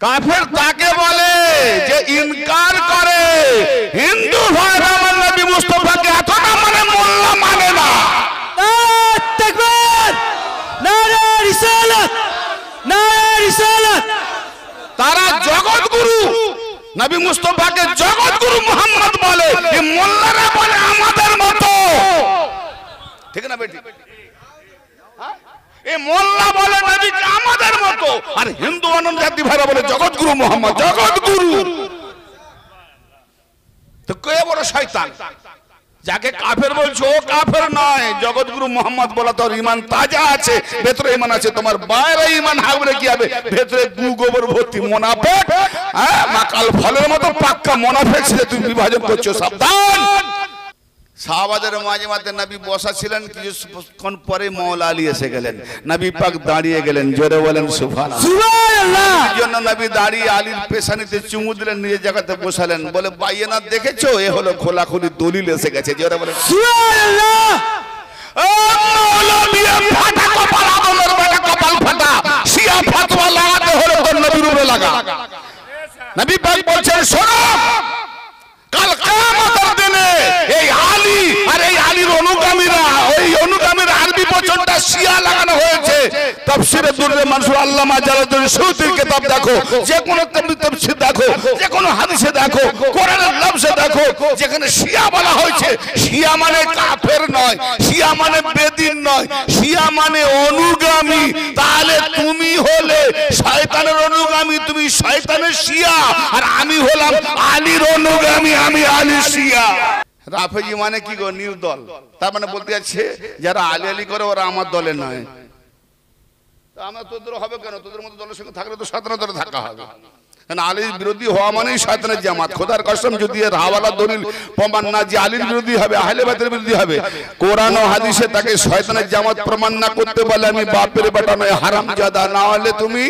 কাফের তাকে বলে যে ইনকার করে হিন্দু ভাইরা আমার নবী মুস্তাফাকে এতটা মানে মোল্লা মানে না। নারে তাকবীর, নারে রিসালাত, নারে রিসালাত। তারা জগৎগুরু নবী মুস্তাফাকে জগৎগুরু মুহাম্মদ বলে, এই মোল্লারা বলে আমাদের মতো। ঠিক না বেটি? এই মোল্লা বলে নবীকে আমাদের মতো, আর হিন্দু অনন্ত জাতি ভাইরা বলে জগৎগুরু মুহাম্মদ, জগৎগুরু। তো কে বড় শয়তান? যাকে কাফের বলছো ও কাফের নয়, জগৎগুরু মুহাম্মদ বলা তোর ঈমান তাজা আছে, ভেতরে ঈমান আছে। তোমার বাইরে ঈমান হাবরে কি হবে? ভেতরে গু গোবর ভর্তি মুনাফিক, হ্যাঁ মাকাল ফলের মতো পাক্কা মুনাফিক ছেলে তুমি বিভাজন করছো, সাবধান। সাহাবাদের মাঝে মাঝে নবী বসা ছিলেন, কিছুক্ষণ পরে মাওলা আলী এসে গেলেন, নবী পাক দাঁড়িয়ে গেলেন, জোরে বলেন সুবহানাল্লাহ। সুবহানাল্লাহ। এই জন্য নবী দাঁড়িয়ে আলীর পেছানিতে চুমু দিলেন, নিজের জায়গাতে বসালেন, বলে বাইয়েনা দেখেছো, এ হলো খোলাখুলি দলিল এসে গেছে, জোরে বলেন সুবহানাল্লাহ। ও মৌলবী ফাটা কপাল, আদমের বেটা কপাল ফাটা, শিয়া ফতোয়া লাগাতে হলে তোর নবীর উপরে লাগা। নবী পাক বলছেন শোনো, কাল কিয়ামতের দিনে এই আলী আর এই আলীর অনুগামীরা, ওই অনুগামীর আরবি বচনটা শিয়া লাগানো হয়েছে। তাফসীরে দুররে মানসুর আল্লামা জালালউদ্দিন সুয়ুতীর কিতাব দেখো, যে কোনো তাফসীর দেখো, যে কোনো হাদিসে দেখো, কোরআনের লফজে দেখো, যেখানে শিয়া বলা হয়েছে, শিয়া মানে কাফের নয়, শিয়া মানে বেদিন নয়, শিয়া মানে অনুগামী। তাহলে তুমি হলে শয়তানের অনুগামী, তুমি শয়তানের শিয়া, আর আমি হলাম আলীর অনুগামী, আমি আলী শিয়া। রাফেজি মানে কি গো? নির্দল। তার মানে বলতে যাচ্ছে যারা আলী আলী করে ওরা আমার দলে নয়। আমরা তোদের হবে কেন? তোদের মতো দলের সঙ্গে থাকলে তো শয়তানের দলে থাকা হবে। কারণ আলীর বিরোধী হওয়া মানেই শয়তানের জামাত। খোদার কসম, যদি এর হাওয়ালা দলিল প্রমাণ না যে আলীর বিরোধী হবে, আহলে বাইতের বিরোধী হবে, কোরআন ও হাদিসে তাকে শয়তানের জামাত প্রমাণ না করতে বলে আমি বাপের বেটা নয়, হারামজাদা। না হলে তুমি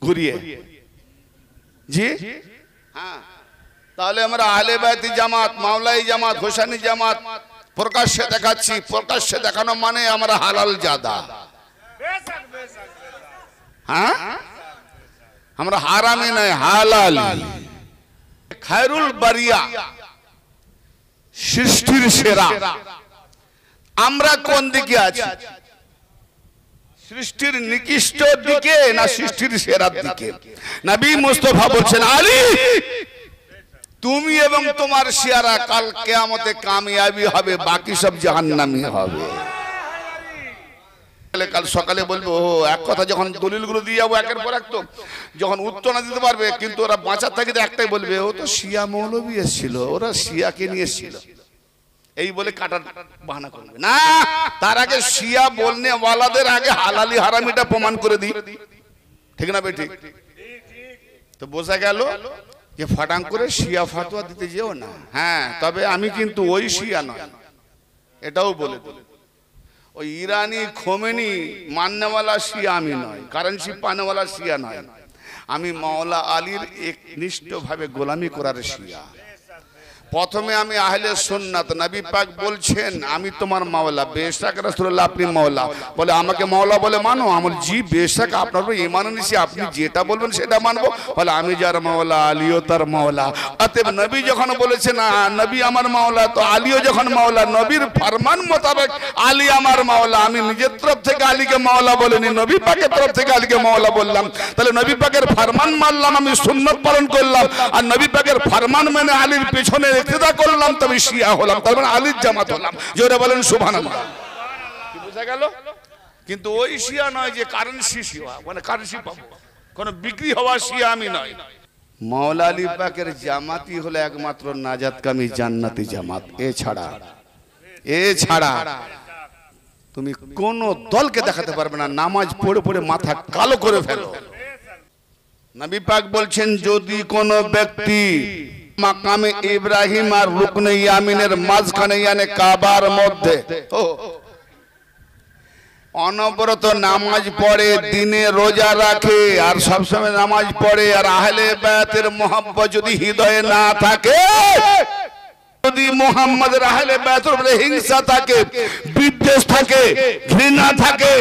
ঘুরিয়ে জি হ্যাঁ, তাহলে আমরা আহলে বাইতি জামাত, মাওলাই জামাত, হোসেনি জামাত প্রকাশ্যে দেখাচ্ছি। প্রকাশ্যে দেখানো মানে আমরা হালাল জাদা, হ্যাঁ আমরা হারামি নয়, হালাল। খায়রুল বারিয়া, সৃষ্টির সেরা। আমরা কোন দিকে আছি? সৃষ্টির নিকৃষ্ট দিকে না সৃষ্টির সেরার দিকে? নবী মুস্তাফা বলছেন আলী, তুমি এবং তোমার শিয়ারা কাল কিয়ামতে কামিয়াবি হবে, বাকি সব জাহান্নামী হবে। কাল সকালে বলবো ও এক কথা, যখন দলিলগুলো দিয়ে যাবো একের পর এক, তো যখন উত্তর না দিতে পারবে, কিন্তু ওরা বাঁচার থাকে একটাই বলবে, ও তো শিয়া মৌলবী এসেছিল, ওরা শিয়াকে নিয়ে এসেছিল, এই বলে কাটার বাহানা করবে না। তার আগে শিয়া বলনে ওয়ালাদের আগে হালালি হারামিটা প্রমাণ করে দিই, ঠিক না বেঠিক? তো বোঝা গেল যে ফাটাং করে শিয়া ফাতোয়া দিতে যেও না। হ্যাঁ, তবে আমি কিন্তু ওই শিয়া নয়, এটাও বলে দিল। ওই ইরানি খোমেনি মাননেওয়ালা শিয়া আমি নয়, কারেন্সি পানেওয়ালা শিয়া নয়, আমি মাওলা আলীর একনিষ্ঠভাবে গোলামি করার শিয়া। প্রথমে আমি আহলে সুন্নাত। নবী পাক বলছেন আমি তোমার মাওলা, বেশক রাসূলুল্লাহ আপনি মাওলা। বলে আমাকে মাওলা বলে মানো? আমার জি বেশক আপনার উপর ঈমান এনেছি, আপনি যেটা বলবেন সেটা মানবো। বলে আমি যার মাওলা আলীও তার মাওলা। অতএব নবী যখন বলেছেন নবী আমার মাওলা, তো আলীও যখন মাওলা, নবীর ফরমান মোতাবেক আলী আমার মাওলা। আমি নিজের তরফ থেকে আলীকে মাওলা বলিনি, নবী পাকের তরফ থেকে আলীকে মাওলা বললাম। তাহলে নবী পাকের ফরমান মানলাম, আমি সুন্নাত পালন করলাম, আর নবী পাকের ফরমান মেনে আলীর পেছনে ইক্তেদা করলাম, তবে শিয়া হলাম, তার মানে আলীর জামাত হলাম। জোরে বলেন সুবহানাল্লাহ। কি বোঝা গেল? কিন্তু ওই শিয়া নয় যে কারেন্সি শিয়া, মানে কারেন্সি পাবো, কোন বিক্রি হওয়া শিয়া আমি নয়। মাওলা আলী পাকের জামাতি হলো একমাত্র নাজাতকামী জান্নাতি জামাত। এছাড়া তুমি কোন দলকে দেখাতে পারবে না। নামাজ পড়ে পড়ে মাথা কালো করে ফেলো। নবী পাক বলছেন যদি কোন ব্যক্তি মাকামে ইব্রাহিম আর রুকনে ইয়ামিনের মাঝখানে, মানে কাবার মধ্যে অনবরত নামাজ পড়ে, দিনে রোজা রাখে, আর সবসময় নামাজ পড়ে, আর আহলে বায়াতের মোহাব্বত যদি হৃদয়ে না থাকে, যদি মুহাম্মাদের আহলে বায়াতের উপরে হিংসা থাকে, বিদ্বেষ থাকে, ঘৃণা থাকে,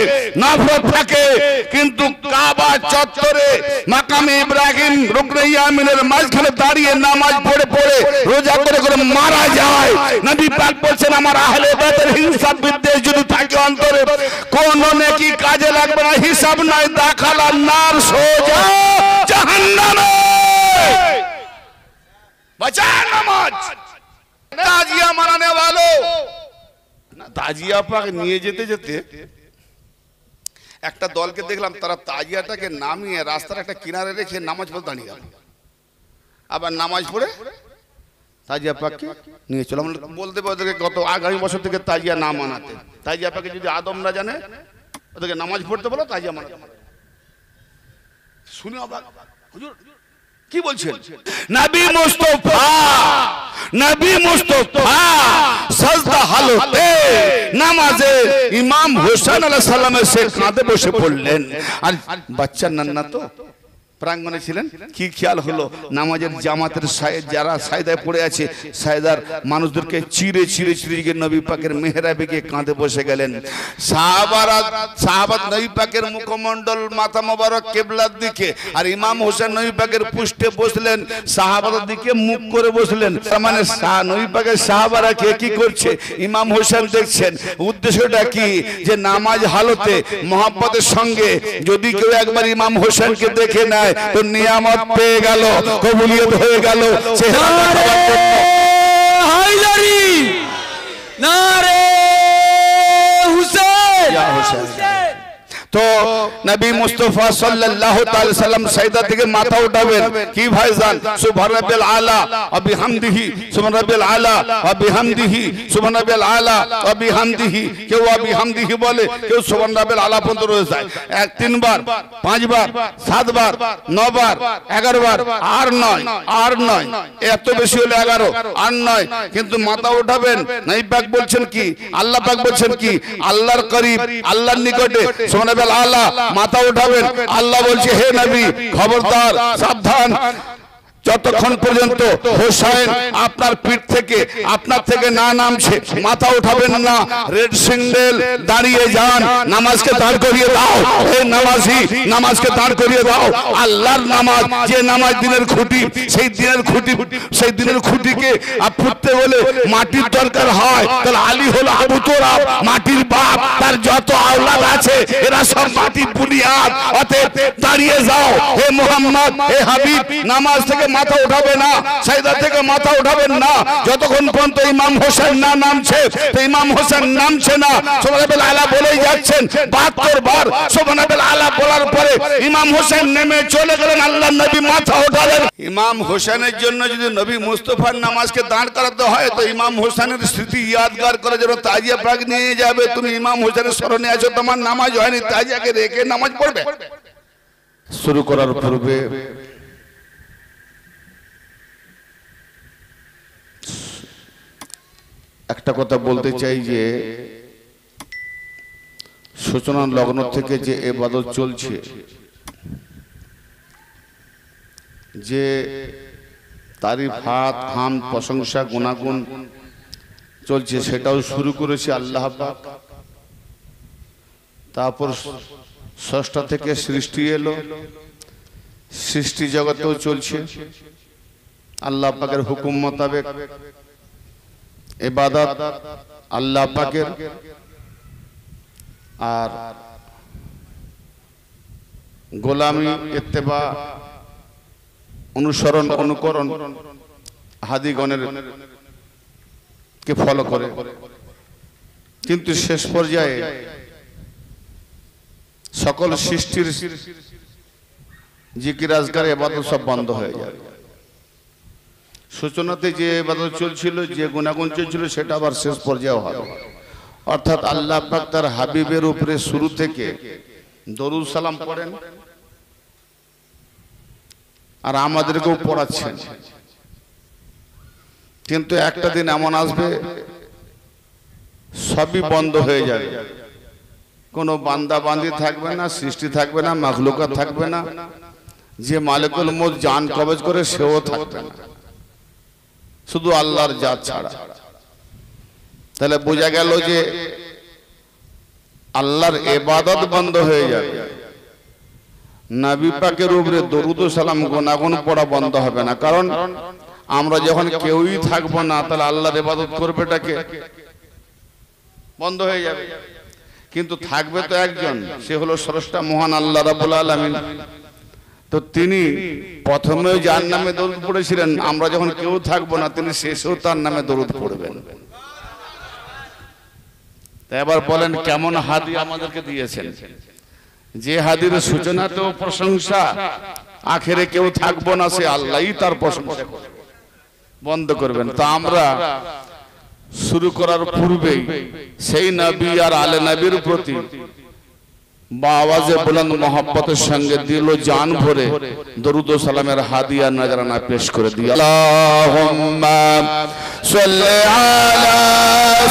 নফরত থাকে, কিন্তু কাবা চত্বরে মাকামে ইব্রাহিম রুকনে ইয়ামিনের মাঝখানে দাঁড়িয়ে নামাজ পড়ে পড়ে রোজা করে করে মারা যায়। নবী পাক বলেন আমার আহলে বাইতের হিংসা বিদ্বেষ যদি থাকে অন্তরে, কোন নেকি কাজে লাগবে না, হিসাব নাই, দাখালান নার, সোজা জাহান্নামে। বাঁচা নামাজ। তাজিয়া মানানে ভালো না, তাজিয়া পাক নিয়ে যেতে যেতে একটা দলকে দেখলাম, তারা তাজিয়াটাকে নামিয়ে রাস্তার একটা কিনারে রেখে নামাজ পড়ে দাঁড়িয়ে গেল। আবার নামাজ পড়ে তাজিয়া পাককে নিয়ে চলো। বলতে ওদেরকে গত আগামী বছর থেকে তাজিয়া না মানাতে। তাজিয়া পাকে যদি আদম না জানে, ওদেরকে নামাজ পড়তে বলো, তাজিয়া মানাতে। শুনে অবাক, হুজুর কি বলছেন? নবী মুস্তাফা সাজদা হালতে নামাজে ইমাম হোসেন আলাইহিস সালামের সে কাঁধে বসে পড়লেন। আর বাচ্চা নান্না তো প্রাঙ্গণে ছিলেন। কি খেয়াল হলো, নামাজের জামাতের যারা সাজদায় পড়ে আছে, সাজদার মানুষদেরকে চিরে চিরে চিরে গিয়ে নবী পাকের মেহরাবে গিয়ে কাঁধে বসে গেলেন। সাহাবাত নবী পাকের মুখমণ্ডল মাথা মোবারক কিবলার দিকে, আর ইমাম হোসেন নবী পাকের পুষ্টে বসলেন, সাহাবাদের দিকে মুখ করে বসলেন। তার মানে নবী পাকের সাহাবারা কে কি করছে, ইমাম হোসেন দেখছেন। উদ্দেশ্যটা কি, যে নামাজ হালতে মোহাব্বতের সঙ্গে যদি কেউ একবার ইমাম হোসেনকে দেখে নেয় তো নিয়ামত পেয়ে গেল, কবুলিয়ত হয়ে গেল। হায়দারি নারে হুসেন। তো নবী মুস্তাফা সাল্লাল্লাহু তাআলা সাল্লাম সাজদা থেকে মাথা উঠাবেন। কি ভাইজান, সুবহান রাব্বিল আলা ওয়া বিহামদিহি, সুবহান রাব্বিল আলা ওয়া বিহামদিহি, সুবহান রাব্বিল আলা ওয়া বিহামদিহি। কেউ ওয়া বিহামদিহি বলে, কেউ সুবহান রাব্বিল আলা পর্যন্ত রয়ে যায়। 1 3 বার, 5 বার, 7 বার, 9 বার, 11 বার, আর 9 এত বেশি হলে 11 আর 9, কিন্তু মাথা উঠাবেন। নবী পাক বলছেন কি, আল্লাহ পাক বলছেন কি, আল্লাহর করিব, আল্লাহর নিকটে সুবহান আল্লাহ মাথা উঠাবেন। আল্লাহ বলছে, হে নবী খবরদার, সাবধান, যতক্ষণ পর্যন্ত হোসেন আপনার পিঠ থেকে, আপনার থেকে না নামছে, মাথা উঠাবেন না। রেড সিগন্যাল, দাঁড়িয়ে যান, নামাজকে দাঁড় করিয়ে দাও। হে নামাজি, নামাজকে দাঁড় করিয়ে দাও। আল্লাহর নামাজ, যে নামাজ দিনের খুঁটি, সেই দিনের খুঁটিকে ফুটতে বলে মাটির দরকার হয়। তাহলে আলী হলো আবু তোরাব, মাটির বাপ, তার যত আওলাদ আছে এরা সব মাটির বুনিয়াদ। অতএব দাঁড়িয়ে যাও, হে মুহাম্মদ, হে হাবিব, নামাজ থেকে মাথা উঠাবে না, সাজদা থেকে মাথা উঠাবেন না যতক্ষণ পর্যন্ত ইমাম হোসেন না নামছে। তো ইমাম হোসেন নামছে না, সুবহানাল্লাহ আলা বলেই যাচ্ছেন 72 বার সুবহানাল্লাহ আলা বলার পরে ইমাম হোসেন নেমে চলে গেলেন, আল্লাহর নবী মাথা উঠালেন। ইমাম হোসেনের জন্য যদি নবী মুস্তাফার নামাজকে দাঁড় করাতে হয়, তো ইমাম হোসেনের স্মৃতি ইয়াদগার করে যেন তাজিয়া পাক নিয়ে যাবে। তুমি ইমাম হোসেনের স্মরণে আছো, তোমার নামাজ হয়নি, তাজিয়াকে রেখে নামাজ পড়বে। শুরু করার পূর্বে একটা কথা বলতে চাই, যে সূচনা লগ্ন থেকে যে ইবাদত চলছে, যে তারিফ, হাত, হাম, প্রশংসা, গুণাগুণ চলছে, সেটাও শুরু করেছে আল্লাহ পাক। তারপর ষষ্ঠা থেকে সৃষ্টি এলো, সৃষ্টি জগতেও চলছে আল্লাহ পাকের হুকুম মোতাবেক ইবাদত আল্লাহ পাকের। আর গোলামি, ইত্তেবা, অনুসরণ, অনুকরণ হাদিগণের কে ফলো করে। কিন্তু শেষ পর্যায়ে সকল সৃষ্টির জিকির আজকার ইবাদত সব বন্ধ হয়ে যায়। সূচনাতে যে ইবাদত চলছিল, যে গুণাগুণ চলছিল, সেটা আবার শেষ পর্যায়ে হবে। অর্থাৎ আল্লাহ পাক তার হাবিবের উপরে শুরু থেকে দরুদ সালাম পড়েন, আর আমাদেরকেও পড়াচ্ছেন। কিন্তু একটা দিন এমন আসবে সবই বন্ধ হয়ে যাবে, কোনো বান্দা বান্দি থাকবে না, সৃষ্টি থাকবে না, মাখলুকাত থাকবে না, যে মালিকুল মউত জান কবজ করে সেও থাকবে না, শুধু আল্লাহর জাত ছাড়া। তাহলে বোঝা গেল যে আল্লাহর ইবাদত বন্ধ হয়ে যাবে, নবী পাকের উপরে দরুদ ও সালাম গুনাগুন পড়া বন্ধ হবে না। কারণ আমরা যখন কেউই থাকবো না, তাহলে আল্লাহর ইবাদত করবেটাকে বন্ধ হয়ে যাবে। কিন্তু থাকবে তো একজন, সে হলো স্রষ্টা মহান আল্লাহ রাব্বুল আলামিন। তো তিনি প্রথমেও যার নামে দরুদ পড়েছিলেন, আমরা যখন কেউ থাকবো না, তিনি শেষেও তার নামে দরুদ পড়বেন। এবার বলেন কেমন হাদি আমাদেরকে দিয়েছেন, যে হাদির সূচনাতেও প্রশংসা, আখেরে কেউ থাকবো না, সে আল্লাহই তার প্রশংসা বন্ধ করবেন। তা আমরা শুরু করার পূর্বেই সেই নবী আর আলে নবীর প্রতি আওয়াজে বুলন্দ মহব্বতের সঙ্গে দিল জান ভরে দরুদ ও সালামের হাদিয়া নজরানা পেশ করে দিই। আল্লাহুম্মা সাল্লি আলা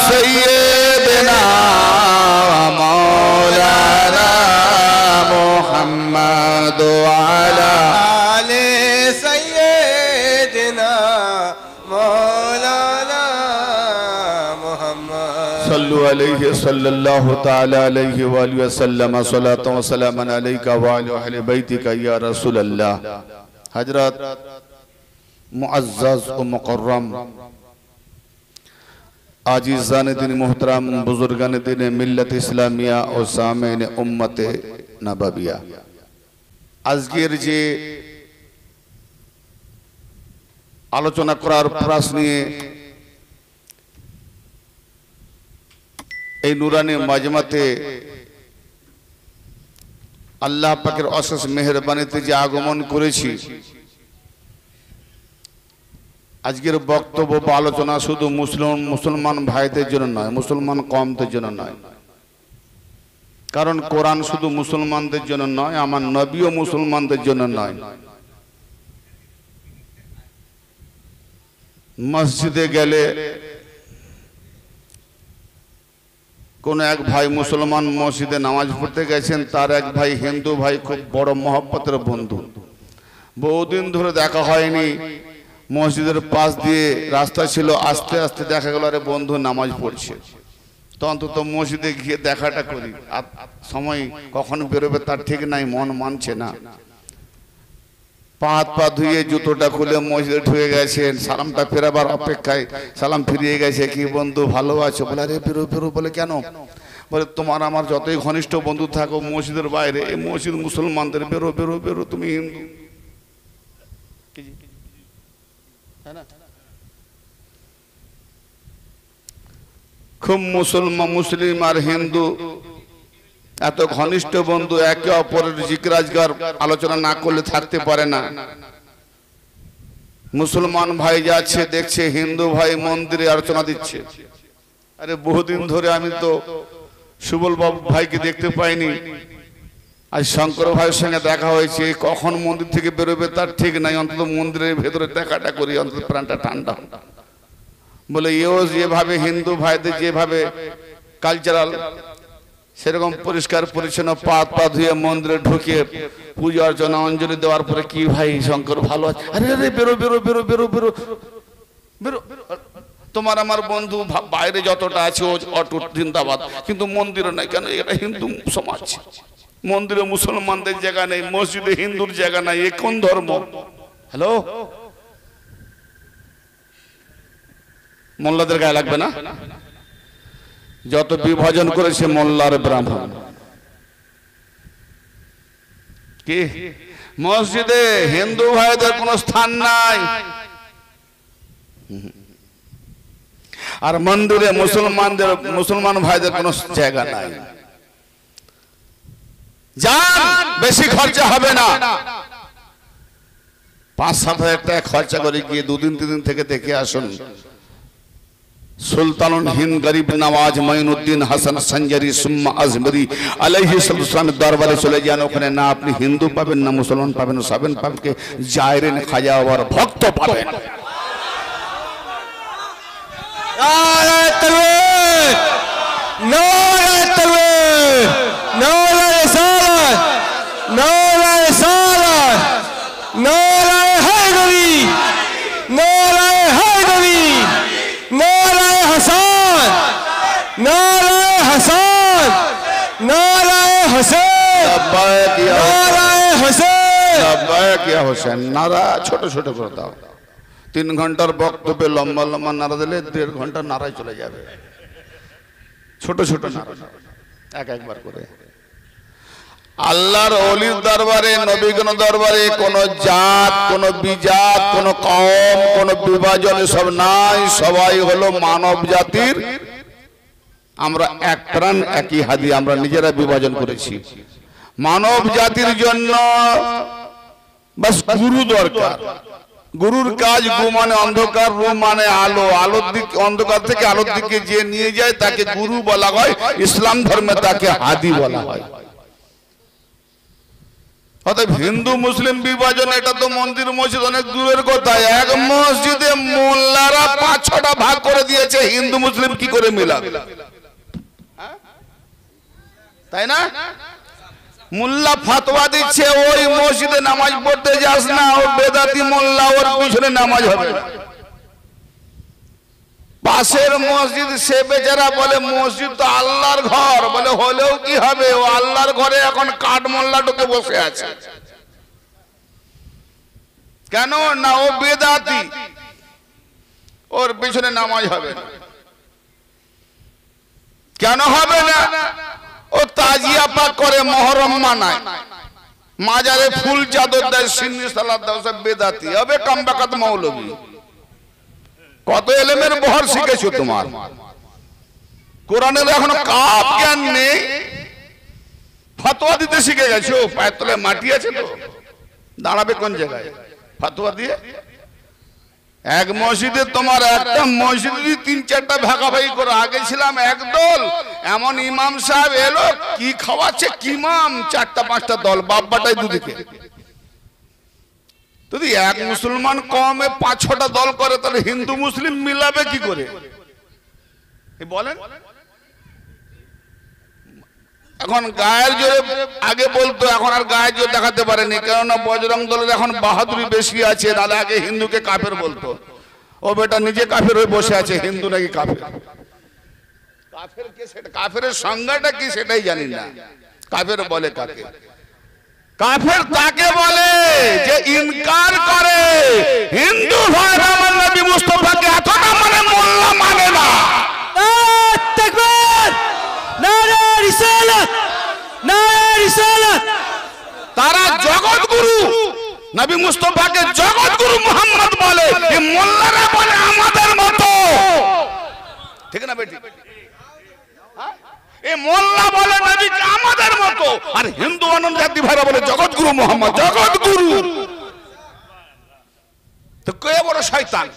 সাইয়্যিদিনা মাওলানা মুহাম্মাদ ওয়া আলা আলে সাইয়্যিদিনা মাওলানা মুহাম্মদ সাল্লু আলাইহি সাল্লাল্লাহু তাআলা আলাইহি ওয়া আলিহি ওয়া সাল্লাম সালাতু ওয়া সালামান আলাইকা ওয়া আলা আহলি বাইতিকা ইয়া রাসূলুল্লাহ। হযরত মুআজ্জাজ ও মুকররম আজিজানে দিন মুহতারাম, বুজুর্গানে দিন মিল্লাত ইসলামিয়া ও সামিনে উম্মতে নববিয়া, আজকের যে আলোচনা করার প্রশ্ন নিয়ে এই নুরানি মাজমাতে আল্লাহ পাকের অশেষ মেহেরবানিতে যে আগমন করেছি, আজকের বক্তব্য বা আলোচনা শুধু মুসলমান ভাইদের জন্য নয়, মুসলমান কওমদের জন্য নয়। কারণ কোরআন শুধু মুসলমানদের জন্য নয়, আমার নবীও মুসলমানদের জন্য নয়। মসজিদে গেলে কোন এক ভাই মুসলমান মসজিদে নামাজ পড়তে গেছেন, তার এক ভাই হিন্দু ভাই খুব বড় মহব্বতের বন্ধু, বহুদিন ধরে দেখা হয়নি, মসজিদের পাশ দিয়ে রাস্তা ছিল, আস্তে আস্তে দেখা গেল আরে বন্ধু নামাজ পড়ছে, তো অন্তত মসজিদে গিয়ে দেখাটা করি। আর সময় কখন বেরোবে তার ঠিক নাই, মন মানছে না। পা হাত পা ধুয়ে জুতোটা খুলে মসজিদে ঢুকে গেছেন, সালামটা ফেরাবার অপেক্ষায়, সালাম ফিরিয়ে গেছে, কি বন্ধু ভালো আছো? বলে আরে বেরো বেরো। বলে কেন? বলে তোমার আমার যতই ঘনিষ্ঠ বন্ধু থাকো মসজিদের বাইরে, এই মসজিদ মুসলমানদের, বেরো বেরো বেরো, তুমি হিন্দু। খুব মুসলিম আর হিন্দু এত ঘনিষ্ঠ বন্ধু, একে অপরের জিকির আজকার আলোচনা না করলে থাকতে পারে না। মুসলমান ভাই যাচ্ছে দেখছে হিন্দু ভাই মন্দিরে আলোচনা দিচ্ছে। আরে বহুদিন ধরে আমি তো সুবল বাবু ভাইকে দেখতে পাইনি, আজ শঙ্কর ভাইয়ের সঙ্গে দেখা হয়েছে, কখন মন্দির থেকে বেরোবে তার ঠিক নাই, অন্তত মন্দিরের ভেতরে দেখাটা করি, অন্তত প্রাণটা ঠান্ডা। বলে এও যেভাবে হিন্দু ভাইদের যেভাবে কালচারাল, সেরকম পরিষ্কার পরিচ্ছন্ন পা পা ধুয়ে মন্দিরে ঢুকিয়ে পূজা অর্চনা অঞ্জলি দেওয়ার পরে, কি ভাই শঙ্কর ভালো আছে? আরে আরে বেরো বেরো বেরো বেরো বেরো বেরো, তোমার আমার বন্ধু বাইরে যতটা আছে ও অটুট জিন্দাবাদ, কিন্তু মন্দিরে নাই কেন? এটা হিন্দু সমাজ, মন্দিরে মুসলমানদের জায়গা নেই, মসজিদে হিন্দুর জায়গা নাই, এ কোন ধর্ম? হ্যালো, মোল্লাদের গায়ে লাগবে না? যত বিভাজন করেছে মোল্লার ব্রাহ্মণ, কি মসজিদে হিন্দু ভাইদের কোনো স্থান নাই, আর মন্দিরে মুসলমান ভাইদের কোনো জায়গা নাই। যান, বেশি খরচা হবে না, 5-7 হাজার টাকা খরচা করে গিয়ে 2-3 দিন থেকে দেখে আসুন। সুলতানুল হিন্দ গরিব নওয়াজ মঈনুদ্দিন হাসান সঞ্জারি সুম্মা আজমরি আলাইহিস সালামের দরবারে চলে যান, ওখানে না আপনি হিন্দু পাবেন না মুসলমান পাবেন, সবেন পাবেন জায়রিন খাজা আর ভক্ত পাবেন। নারে তাকবীর, নারে তাকবীর, নারে রিসালাত, নারে রিসালাত, নারে হায়দারি, নারে হায়দারি, নারে হাসান, নারে হাসান, গায়া কিয়া হোসেন, নারা ছোট ছোট করে দাও। 3 ঘন্টার বক্তব্যে লম্বা লম্বা নারা দিলে 1.5 ঘন্টা নারায় চলে যাবে। ছোট ছোট নারা একবার করে। আল্লাহর ওলির দরবারে, নবীগণ দরবারে কোন জাত, কোন বিজাত, কোন কওম, কোন বিভাজন সব নাই। সবাই হলো মানব জাতির। আমরা এক প্রাণ একই হাদি, আমরা নিজেরা বিভাজন করেছি। মানব জাতির জন্য বাস গুরু দরকার। গুরুর কাজ গু মানে অন্ধকার, রু মানে আলো। আলোর দিক, অন্ধকার থেকে আলোর দিকে যে নিয়ে যায় তাকে গুরু বলা হয়। ইসলাম ধর্মে তাকে হাদি বলা হয়। অতএব হিন্দু মুসলিম বিভাজন এটা তো মন্দির মসজিদ অনেক দূরের কথা। এক মসজিদে মোল্লারা 5-6টা ভাগ করে দিয়েছে, হিন্দু মুসলিম কি করে মিলাবে? তাই না? মোল্লা ফতোয়া দিচ্ছে ওই মসজিদে নামাজ পড়তে যাস না, ও বেদাতি মোল্লা, ওর পিছনে নামাজ হবে না। পাশের মসজিদ সে বেচারা বলে মসজিদ তো আল্লাহর ঘর, বলে হলেও কি হবে, ও আল্লাহর ঘরে এখন কাঠ মোল্লা ঢুকে বসে আছে। কেন না? ও বেদাতি, ওর পিছনে নামাজ হবে না। কেন হবে না? ও তাজিয়া পাক করে, মহরম মানায়, মাজারে ফুল চাদর দেয়, সিন্নি সালাত দেয়, সব বেদাতি হবে। কামবাকাত মৌলবী। কত এলেমের বহর শিখেছো তোমার? কোরআনের এখনো কাপ জ্ঞান নেই, ফতোয়া দিতে শিখে গেছো। পায়ের তলায় মাটি আছে তো, দাঁড়াবে কোন জায়গায়? ফতোয়া দিয়ে। এক মসজিদে তোমার একটা মসজিদ 3-4টা ভাগাভাগি করে। আগে ছিলাম একদল, এমন ইমাম সাহেব এলো, কি খাওয়াচ্ছে কিমাম, 4টা-5টা দল, বাব্বাটাই দুদিকে। যদি এক মুসলমান কমে 5-6টা দল করে, তাহলে হিন্দু মুসলিম মিলাবে কি করে বলেন? এখন গায়ের জোরে আগে বলতো, এখন আর গায়ের জোর দেখাতে পারেনি, কেননা বজরং দলের এখন বাহাদুরি বেশি আছে। তাহলে আগে হিন্দুকে কাফের বলতো। ও বেটা নিজে কাফের হয়ে বসে আছে, হিন্দু নাকি কাফের। কাফের কে, সেটা কাফের সংজ্ঞাটা কি সেটাই জানি না। কাফের বলে কাকে? কাফের তাকে বলে যে ইনকার করে হিন্দু ভাই আমার নবী মুস্তাফাকে এতটা মানে মোল্লা মানে না। তারা জগৎগুরু নবী মুস্তাফাকে জগৎগুরু মুহাম্মদ বলে, এই মোল্লারা বলে আমাদের মতো। ঠিক না বেটি? এই মোল্লা বলে নবীকে আমাদের মতো, আর হিন্দু অনন্ত জাতি ভাইরা বলে জগৎগুরু মুহাম্মদ, জগৎগুরু। তো কে বড় শয়তান?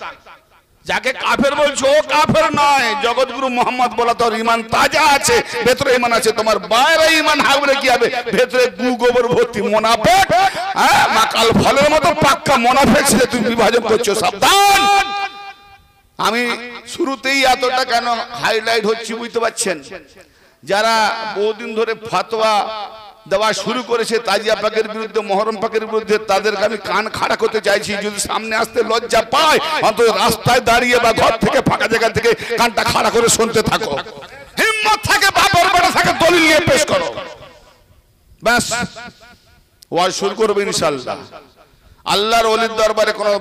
যাকে কাফের বলছো ও কাফের নয়, জগৎগুরু মুহাম্মদ বলা তোর ঈমান তাজা আছে, ভেতরে ঈমান আছে। তোমার বাইরে ঈমান হাবলে কি হবে? ভেতরে গু গোবর ভর্তি মুনাফিক, হ্যাঁ, মাকাল ফলের মতো পাক্কা মুনাফিক ছেলে তুমি বিভাজন করছো, সাবধান। আমি শুরুতেই এতটা কেন হাইলাইট হচ্ছে বুঝতে পারছেন? যারা বহুদিন ধরে ফতোয়া দেওয়া শুরু করেছে তাজিয়া পাকের বিরুদ্ধে, মহরম পাকের বিরুদ্ধে, তাদেরকে আমি কান খাড়া করতে চাইছি। যদি সামনে আসতে লজ্জা পায়, অন্তত রাস্তায় দাঁড়িয়ে বা ঘর থেকে ফাঁকা জায়গা থেকে কানটা খাড়া করে শুনতে থাকো। হিম্মত থাকে, বাবার বেটা থাকে, দলিল নিয়ে পেশ করো, ব্যাস ওয়াজ শুরু করবে ইনশাআল্লাহ। আল্লাহর ওলির দরবারে কোনো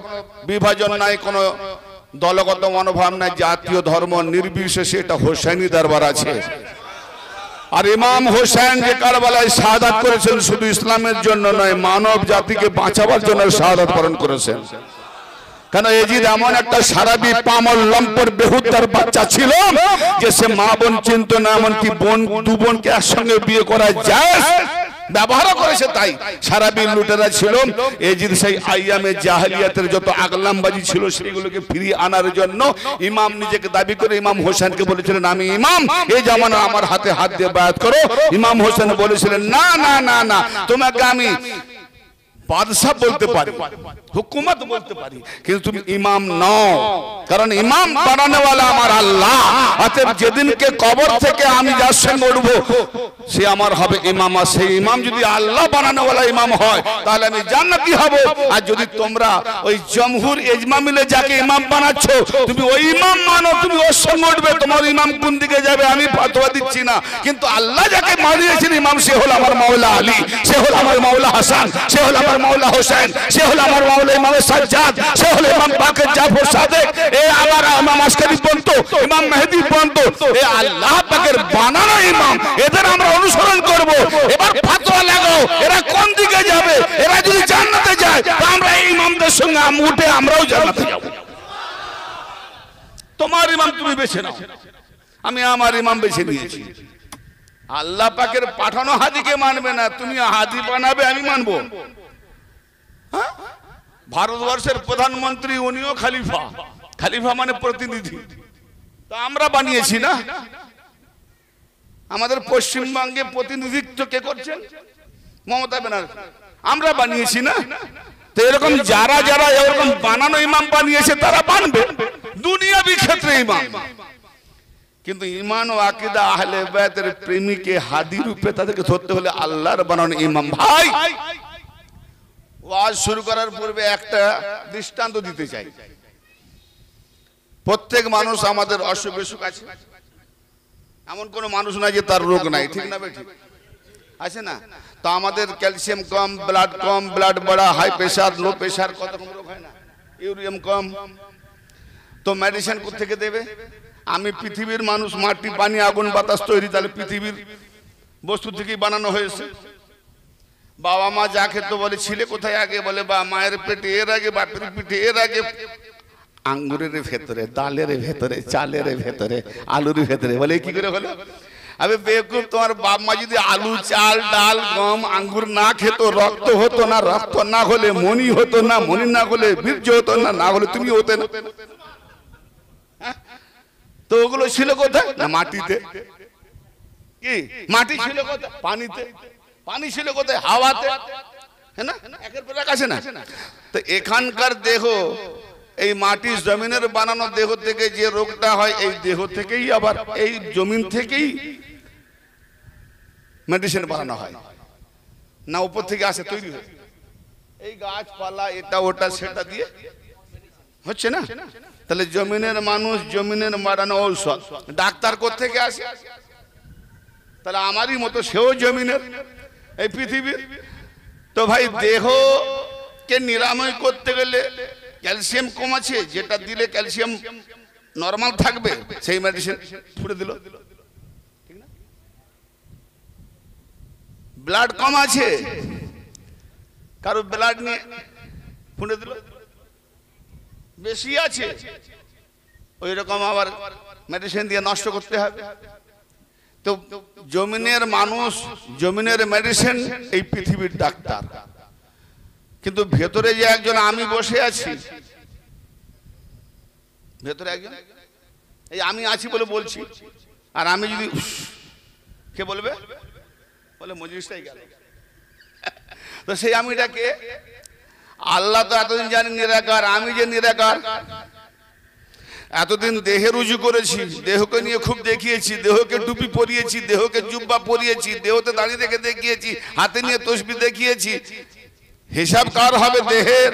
বিভাজন নাই, কোনো দলগত মনোভাব নাই, জাতীয় ধর্ম নির্বিশেষে এটা হোসেনি দরবার আছে। আর ইমাম হোসেন যে কারবালায় শাহাদাত করেছেন, শুধু ইসলামের জন্য নয়, মানব জাতিকে বাঁচাবার জন্য শাহাদাত বরণ করেছেন। কেন এজিদ এমন একটা সারাবি পামল লম্পর বেহুদার বাচ্চা ছিল যে সে মা বোন চিনত না, এমনকি বোন দু বোনকে একসঙ্গে বিয়ে করা যায় ব্যবহার করেছে। তাই সারাবি লুটেরা ছিল। এজিদ সেই আইয়ামে জাহেলিয়াতের যত আগলামবাজি ছিল সেগুলোকে ফিরিয়ে আনার জন্য ইমাম নিজেকে দাবি করে ইমাম হোসেনকে বলেছিলেন আমি ইমাম, এই জামানা আমার হাতে হাত দিয়ে বায়াত করো। ইমাম হোসেন বলেছিলেন না না না না, তোমাকে আমি বাদশাহ বলতে পারি, হুকুমত বলতে পারি, কিন্তু তুমি ইমাম নও, কারণ ইমাম বানানোওয়ালা আমার আল্লাহ। অতএব যেদিনকে কবর থেকে আমি যার সঙ্গে উঠবো সে আমার হবে ইমাম। আর সেই ইমাম যদি আল্লাহ বানানোওয়ালা ইমাম হয় তাহলে আমি জান্নাতি হব। আর যদি তোমরা ওই জমহুর ইজমা মিলে যাকে ইমাম বানাচ্ছ তুমি ওই ইমাম মানো, তুমি ওর সঙ্গে উঠবে, তোমার ইমাম কোন দিকে যাবে আমি ফতোয়া দিচ্ছি না। কিন্তু আল্লাহ যাকে বানিয়েছেন ইমাম, সে হলো আমার মাওলা আলী, সে হলো আমার মাওলা হাসান, সে হলো আমার মাওলা হোসেন, সে হলো আমার মাওলা ইমাম সাজ্জাদ, সে হলো ইমাম বাকের জাফর সাদেক, এ আমার ইমাম আশকারি পন্ত, ইমাম মেহেদী পন্ত, এ আল্লাহ পাকের বানানো ইমাম, এদের আমরা অনুসরণ করব। এবার ফতোয়া লাগাও, এরা কোন দিকে যাবে? এরা যদি জান্নাতে যায় তো আমরা এই ইমামদের সঙ্গে উঠে আমরাও জান্নাতে যাব। তোমার ইমাম তুমি বেছে নাও, আমি আমার ইমাম বেছে নিয়েছি। আল্লাহ পাকের পাঠানো হাদিকে মানবে না, তুমি হাদি বানাবে, আমি মানবো? হ্যাঁ, ভারতবর্ষের প্রধানমন্ত্রী উনিও খলিফা, খলিফা মানে প্রতিনিধি, তো আমরা বানিয়েছি না? আমাদের পশ্চিমবঙ্গে প্রতিনিধিত্ব কে করছেন? মমতা ব্যানার্জি, আমরা বানিয়েছি না? তো এরকম যারা যারা এরকম বানানো ইমাম বানিয়েছে তারা বানবে দুনিয়াবি ক্ষেত্রে ইমাম, কিন্তু ঈমান ও আকীদা আহলে বাইতের প্রেমিকে হাদি রূপে তাদেরকে ধরতে হলে আল্লাহর বানানো ইমাম। ভাই, ওয়াজ শুরু করার পূর্বে একটা দৃষ্টান্ত দিতে চাই। প্রত্যেক মানুষ আমাদের অসুখ বিসুখ আছে, এমন কোন মানুষ নাই যে তার রোগ নাই, ঠিক না? ঠিক আছে না? তো আমাদের ক্যালসিয়াম কম, ব্লাড কম, ব্লাড বাড়া, হাই প্রেসার, লো প্রেসার, কত রকম রোগ হয় না, ইউরিয়াম কম, তো মেডিসিন কোথেকে দেবে? আমি পৃথিবীর মানুষ, মাটি পানি আগুন বাতাস তৈরি, তাহলে পৃথিবীর বস্তু থেকেই বানানো হয়েছে। বাবা মা যা খেত বলে ছিলে কোথায় আগে, বলে বা মায়ের পেটে এর আগে, বাপের পেটে এর আগে আঙ্গুরের ভেতরে, ডালের ভেতরে, চালের ভেতরে, আলুর ভেতরে, বলে কি করে হলো? আবে বেকুব, তোমার বাপ মা যদি আলু, চাল, ডাল, গম, আঙ্গুর না খেত, রক্ত হতো না, রক্ত না হলে মনি হতো না, মনি না হলে বীর্য হতো না, না হলে তুমি হতে না। তো ওগুলো ছিল কোথায়? না মাটিতে। কি মাটি ছিল কোথায়? পানিতে। পানি ছিল কোথায়? হাওয়াতে, হ্যাঁ না? একের পর এক আছে না? তো এখানকার দেহ, এই মাটির জমিনের বানানো দেহ থেকে যে রোগটা হয়, এই দেহ থেকেই, আবার এই জমিন থেকেই মেডিসিন বানানো হয় না, উপর থেকে আসে তৈরি হয়। এই গাছপালা এটা ওটা সেটা দিয়ে হচ্ছে না? তাহলে জমিনের মানুষ, জমিনের বানানো ঔষধ, ডাক্তার কোত্থেকে আসে? তাহলে আমারই মতো সেও জমিনের, এই পৃথিবীর। তো ভাই, দেহকে নিরাময় করতে গেলে ক্যালসিয়াম কম আছে, যেটা দিলে ক্যালসিয়াম নরমাল থাকবে, সেই মেডিসিন ছুড়ে দিল। ব্লাড কম আছে, কারো ব্লাড নিয়ে ফুঁড়ে দিল। বেশি আছে, ওই রকম আবার মেডিসিন দিয়ে নষ্ট করতে হবে। তো জমিনের মানুষ, জমিনের মেডিসিন এই পৃথিবীর ডাক্তার, কিন্তু ভেতরে যে একজন আমি বসে আছি, ভেতরে একজন, এই আমি আছি বলে বলছি, আর আমি যদি কে বলবে? বলে মজলিসটাই গেল। তো সেই আমিটাকে আল্লাহ তো এতদিন জানি নিরাকার, আমি যে নিরাকার, এতদিন দেহে রুজু করেছি, দেহকে নিয়ে খুব দেখিয়েছি, দেহকে টুপি পরিয়েছি, দেহকে জুব্বা পরিয়েছি, দেহতে দাঁড়িয়ে রেখে দেখিয়েছি, হাতে নিয়ে তসবিহ দেখিয়েছি। হিসাব কার হবে? দেহের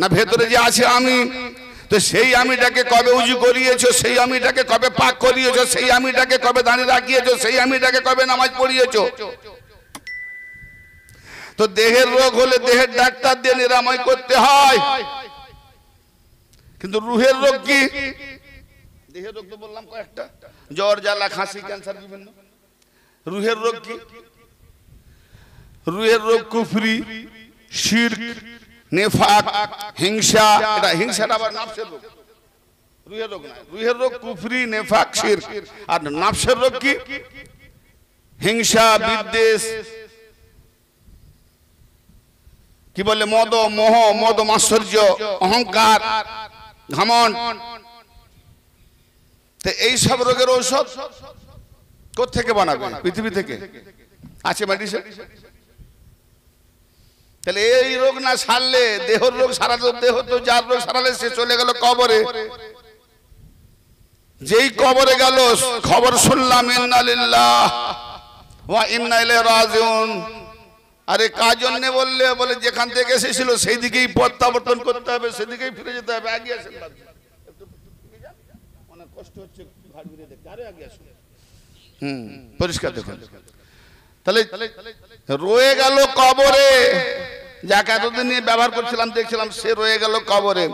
না ভেতরে যে আছে আমি? তো সেই আমিটাকে কবে উজু করিয়েছো, সেই আমিটাকে কবে পাক করিয়েছো, সেই আমিটাকে কবে দাঁড়িয়ে রাখিয়েছো, সেই আমিটাকে কবে নামাজ পড়িয়েছো? তো দেহের রোগ হলে দেহের ডাক্তার দিয়ে নিরাময় করতে হয়, কিন্তু রুহের রোগ কি? দেহের রোগ তো বললাম কয়েকটা, জ্বর, জ্বালা, খাসি, ক্যান্সার, বিভিন্ন। রুহের রোগ কি? রুহের রোগ কুফরি, শিরক, নেফাক, হিংসা। এটা হিংসাটা আবার নাফসের রোগ, রুহের রোগ না। রুহের রোগ কুফরি, নেফাক, শিরক। আর নাফসের রোগ কি? হিংসা, বিদ্বেষ, কি বলে, মদ, মোহ, মদ মাৎসর্য, অহংকার, ঘমন্ড। তো এই সব রোগের ঔষধ কোত্থেকে বানাবে? পৃথিবী থেকে আছে মেডিসিন। তাহলে এই রোগ না সারলে, দেহর রোগ সারাতে, দেহ তো যার রোগ সারালে সে চলে গেল কবরে। যেই কবরে গেল, খবর শুনলাম ইন্না লিল্লাহ ওয়া ইন্না ইলাইহি রাজিউন। আরে কার জন্য বললে? বলে যেখান থেকে এসেছিল সেই দিকেই প্রত্যাবর্তন করতে হবে, সেদিকেই ফিরে যেতে হবে। আগে আসেন, অনেক কষ্ট হচ্ছে, আরে আগে আসুন। পরিষ্কার দেখুন। তাহলে রয়ে গেল কবরে, যাকে এতদিন নিয়ে ব্যবহার করছিলাম দেখছিলাম সে রয়ে গেল কবরে,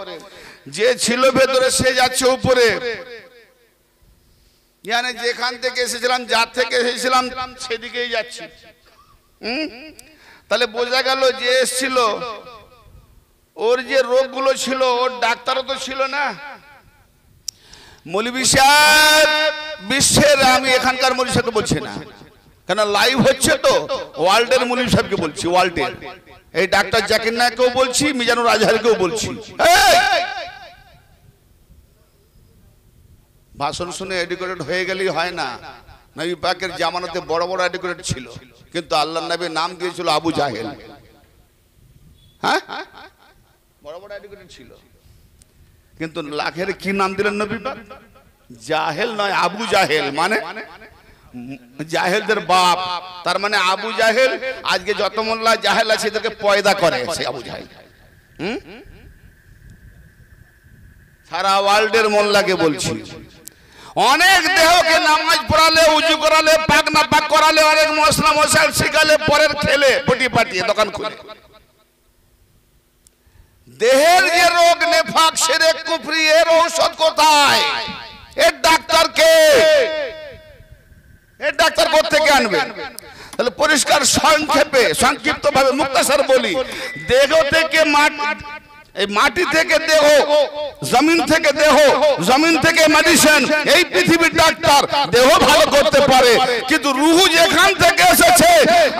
যে ছিল ভেতরে সে যাচ্ছে উপরে। মানে যেখান থেকে এসেছিলাম, যার থেকে এসেছিলাম সেদিকেই যাচ্ছি। তাহলে বোঝা গেল যে এসেছিল ওর যে রোগগুলো ছিল ওর ডাক্তারও তো ছিল না। মৌলভী সাহেব বিশ্বের, আমি এখানকার মৌলভী সাহেবকে বলছি না, কেন লাইভ হচ্ছে তো, ওয়ার্ল্ডের মৌলভী সাহেবকে বলছি, ওয়ার্ল্ডের। এই ডাক্তার জাকির নায়ককেও বলছি, মিজানুর আজহারকেও বলছি। ভাষণ শুনে এডুকেটেড হয়ে গেলেই হয় না। নবী পাকের জামানাতে বড় বড় এডুকেটেড ছিল, কিন্তু আল্লাহর নবী নাম দিয়েছিল আবু জাহেল। হ্যাঁ, বড় বড় এডুকেটেড ছিল, কিন্তু লাখের কি নাম দিলেন নবী পাক? জাহেল নয়, আবু জাহেল, মানে জাহেলদের বাপ। তার মানে আবু জাহেল আজকে যত মোল্লা জাহেল আছে এদেরকে পয়দা করে সে আবু জাহেল। সারা ওয়ার্ল্ডের মোল্লাকে বলছি, অনেক দেহকে নামাজ পড়ালে, উজু করালে, পাক না পাক করালে, অনেক মশলা মশাল শিখালে, পরের খেলে পটি পাটিয়ে দোকান খুলে। দেহের যে রোগ নেফাক, শিরক, কুফরি, এর ঔষধ কোথায়? এর ডাক্তার কে? এর ডাক্তার কোথা থেকে আনবেন? তাহলে পরিষ্কার সংক্ষিপ্ত ভাবে মুক্তাসার বলি, দেহ থেকে মাটি থেকে দেহ, জমিন থেকে দেহ, জমিন থেকে মেডিসিন, এই পৃথিবীর ডাক্তার দেহ ভালো করতে পারে, কিন্তু রুহু যেখান থেকে এসেছে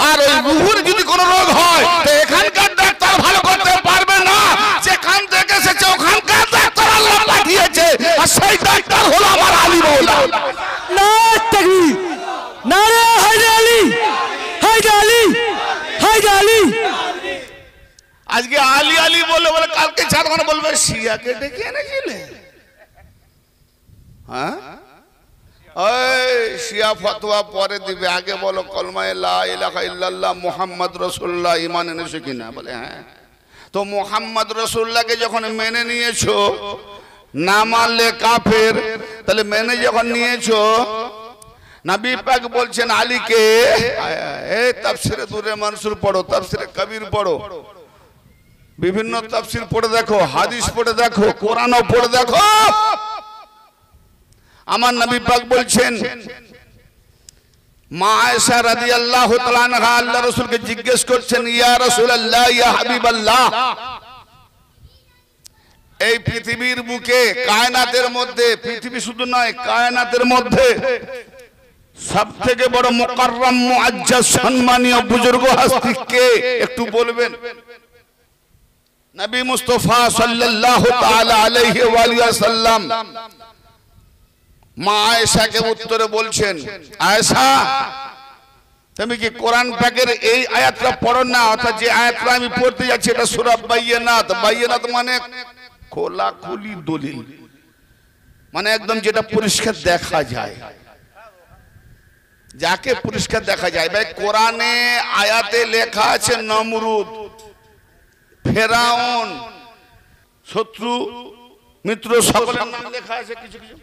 আর ওই রুহুর যদি কোনো রোগ হয় তো এখানকার ডাক্তার ভালো করতে পারবে না। যেখান থেকে এসেছে ওখানকার ডাক্তার আল্লাহ পাঠিয়েছে, আর সেই ডাক্তার হলো আমার আলী মাওলা। নারে তাকবীর, নারে হায়দার আলী, হায়দার আলী, হায়দার আলী। আজকে আলী আলী বলে বলে কালকে 4 ঘন্টা বলবে শিয়াকে ডেকে এনেছিলে। হ্যাঁ, ওই শিয়া ফতোয়া পরে দিবে, আগে বলো কলমা লা ইলাহা ইল্লাল্লাহ মুহাম্মদ রাসূলুল্লাহ ঈমান এনেছো কিনা? বলে হ্যাঁ। তো মুহাম্মদ রাসূলুল্লাহকে যখন মেনে নিয়েছো, না মানলে কাফের, তাহলে মেনে যখন নিয়েছো, নবী পাক বলছেন আলীকে, এই তাফসিরে দুরে মানসুর পড়ো, তাফসিরে কবির পড়ো, বিভিন্ন তাফসির পড়ে দেখো, হাদিস পড়ে দেখো, কোরআনও পড়ে দেখো। আমার নবী পাক বলছেন, মা আয়েশা রাদিয়াল্লাহু তাআলা আনহা আল্লাহ রাসূলকে জিজ্ঞেস করছেন, ইয়া রাসূলুল্লাহ, ইয়া হাবিবাল্লাহ, এই পৃথিবীর বুকে, কায়নাতের মধ্যে, পৃথিবী শুধু নয় কায়নাতের মধ্যে সবথেকে বড় মুকাররম মুআজ্জাজ সম্মানীয় বুজুর্গ হস্তি কে? একটু বলবেন। নবী মুস্তাফা সাল্লাল্লাহু তাআলা আলাইহি ওয়া আলিহি ওয়াসাল্লাম মা আয়েশাকে উত্তরে বলছেন, আয়েশা তুমি কি কোরআন পাকের এই আয়াতটা পড়ো না? অর্থাৎ যে আয়াতটা আমি পড়তে যাচ্ছি এটা সূরা বাইয়িনাত। বাইয়িনাত মানে খোলাখুলি দলিল, মানে একদম যেটা পরিষ্কার দেখা যায়, যাকে পরিষ্কার দেখা যায়। ভাই কোরআনে আয়াতে লেখা আছে নমরুদ, ফেরাউন, শত্রু মিত্র সকলের নাম লেখা আছে, কিছু কিছু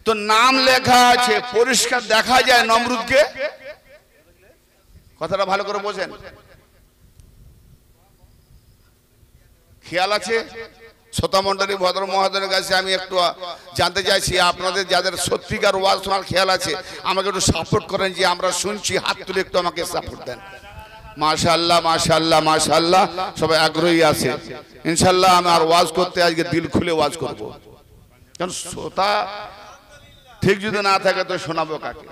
তো নাম লেখা আছে, পরিষ্কার দেখা যায় নমরুদকে। কথাটা ভালো করে বোঝেন, খেয়াল আছে? শ্রোতা মণ্ডলী ভদ্র মহোদয়ের কাছে আমি একটু জানতে চাইছি, আপনাদের যাদের সত্যিকার ওয়াজ শোনার খেয়াল আছে আমাকে একটু সাপোর্ট করেন, যে আমরা শুনছি হাত তুলে একটু আমাকে সাপোর্ট দেন। মাশাআল্লাহ, মাশাআল্লাহ, মাশাআল্লাহ, সবাই আগ্রহী আছে। ইনশাআল্লাহ আমি আর ওয়াজ করতে আজকে দিল খুলে ওয়াজ করব, কারণ শ্রোতা ঠিক যদি না থাকে তো শোনাবো কাকে?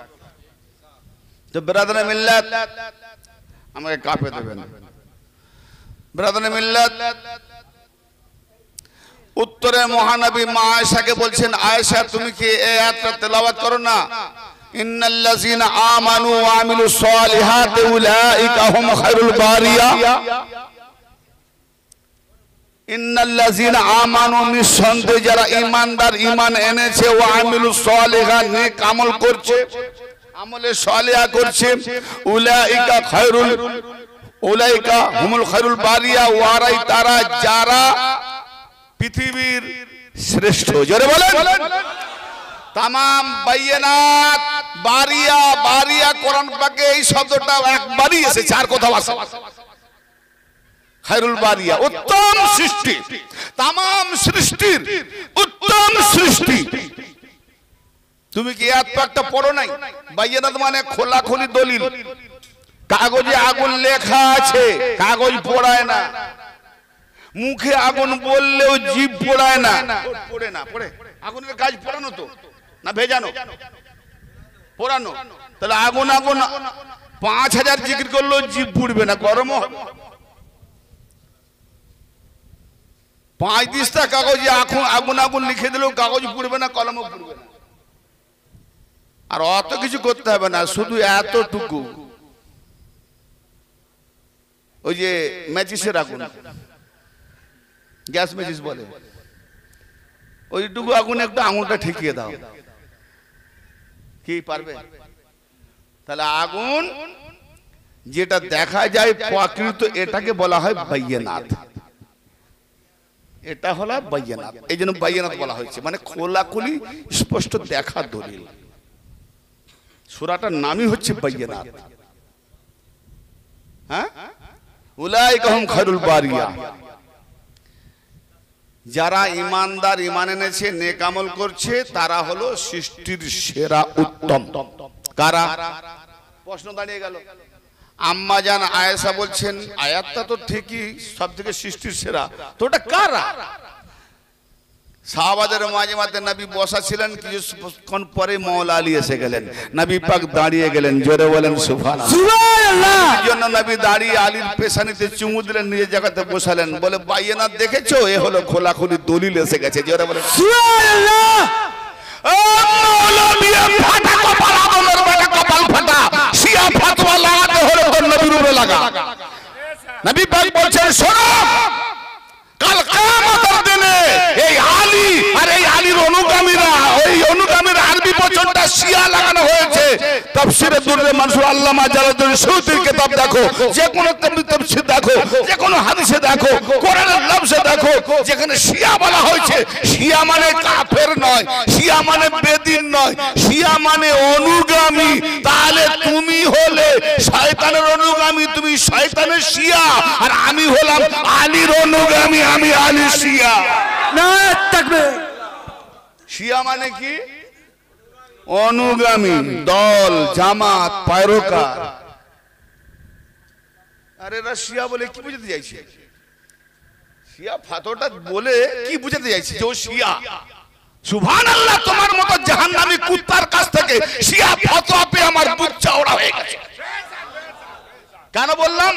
তো ব্রাদারে মিল্লাত, আমাকে কাঁপে দেবেন। ব্রাদারে মিল্লাত, উত্তরে মহানবী মা আয়েশাকে বলছেন, আয়েশা তুমি কি এই আয়াতটা তেলাওয়াত করো না? ইন্নাল্লাযীনা আমানু ওয়া আমিলুস সালিহাতি উলাইকা হুম খায়রুল বারিয়া। ইন্নাল্লাযীনা আমানু, নিঃসন্দেহে যারা ঈমানদার, ঈমান এনেছে, ওয়া আমিলুস সালিহাত, নেক আমল করছে, আমলে সালিহা করছে, উলাইকা খায়রুল, উলাইকা হুমুল খায়রুল বারিয়া, ওয়ারাই তারা যারা পৃথিবীর শ্রেষ্ঠ। জোরে বলেন। তামাম বাইয়িনাত, বারিয়া, বারিয়া কোরআন পাকে এই শব্দটা একবারই এসেছে, আর কোথাও আসে? খায়রুল বারিয়া, উত্তম সৃষ্টি, তাম সৃষ্টির উত্তম সৃষ্টি। তুমি কি এত একটা পড়ো নাই? বাইয়ানাত মানে খোলাখুলি দলিল, কাগজে আগুন লেখা আছে, কাগজ পোড়ায় না। মুখে আগুন বললেও জিভ পোড়ায় না। পড়ে না, পড়ে আগুনের কাজ পোড়ানো তো না ভেজানো? পোড়ানো। তাহলে আগুন আগুন 5000 জিকির করলেও জিভ পুড়বে না, গরম হবে। 5 দিস্তা কাগজে আগুন আগুন লিখে দিলেও কাগজ পুড়বে না, কলমও পুড়বে না। আর অত কিছু করতে হবে না, শুধু এতটুকু, ওই যে ম্যাচিসের আগুন, গ্যাস ম্যাচিস বলে, ওইটুকু আগুন একটু আঙুলটা ঠেকিয়ে দাও, কি পারবে? তাহলে আগুন যেটা দেখা যায় প্রকৃত, এটাকে বলা হয় বাইয়ানাত। এটা হলো বাইয়ানাত, এই জন্য বাইয়ানাত বলা হয়েছে, মানে খোলাখুলি স্পষ্ট দেখা দলিল। সূরাটার নামই হচ্ছে বাইয়ানাত। হ্যাঁ, উলাইকা হুম খায়রুল বারিয়া। যারা ইমানদার, ইমান এনেছে, নেক আমল করছে, তারা হলো সৃষ্টির সেরা, উত্তম। কারা? প্রশ্ন দাঁড়িয়ে গেল। আম্মা জান আয়েশা বলছেন, আয়াতটা তো ঠিকই, সব থেকে সৃষ্টির সেরা, তো ওটা কারা? সাহাবাদের মাঝে মাঝে নবী বসা ছিলেন, কিছুক্ষণ পরে মওলা আলী এসে গেলেন, নবী পাক দাঁড়িয়ে গেলেন, জোরে বলেন সুবহানাল্লাহ। সুবহানাল্লাহ। এই জন্য নবী দাঁড়িয়ে আলীর পেছানিতে চুমু দিলেন, নিজের জায়গাতে বসালেন, বলে বাইয়ানাত দেখেছো, এ হলো খোলাখুলি দলিল এসে গেছে, জোরে বলেন সুবহানাল্লাহ। ও মৌলবী ফাটা কপাল, আদমের বেটা কপাল ফাটা, শিয়া ফতোয়া লাগাতে হলো তো নবীর উপরে লাগা। নবী পাক বলছেন, শোনো, কাল কিয়ামতের দিনে এই আলী আর এই আলীর অনুগামীরা, ওই অনুগামীর আরবি বচনটা শিয়া লাগানো হয়েছে। তাফসীরে দুররে মানসুর আল্লামা জালালউদ্দিন সুয়ুতীর কিতাব দেখো, যে কোনো তাফসীর দেখো, যে কোনো হাদিসে দেখো, কোরআনের লফজে দেখো, যেখানে শিয়া বলা হয়েছে, শিয়া মানে কাফের নয়, শিয়া মানে বেদিন নয়, শিয়া মানে অনুগামী। তাহলে তুমি হলে শয়তানের অনুগামী, তুমি শয়তানের শিয়া, আর আমি হলাম আলীর অনুগামী, আমি আলী শিয়া। নারে তাকবীর। শিয়া মানে কি? অনুগামী, দল, জামাত, পায়রোকার। আরে এরা শিয়া বলে কি বুঝাতে চাইছে? শিয়া ফাতোটা বলে কি বুঝাতে চাইছে? যে ও শিয়া। সুবহানাল্লাহ, তোমার মতো জাহান্নামী কুত্তার কাছ থেকে শিয়া ফতোয়া পেয়ে আমার বুক চাওড়া হয়ে গেছে। কেন বললাম?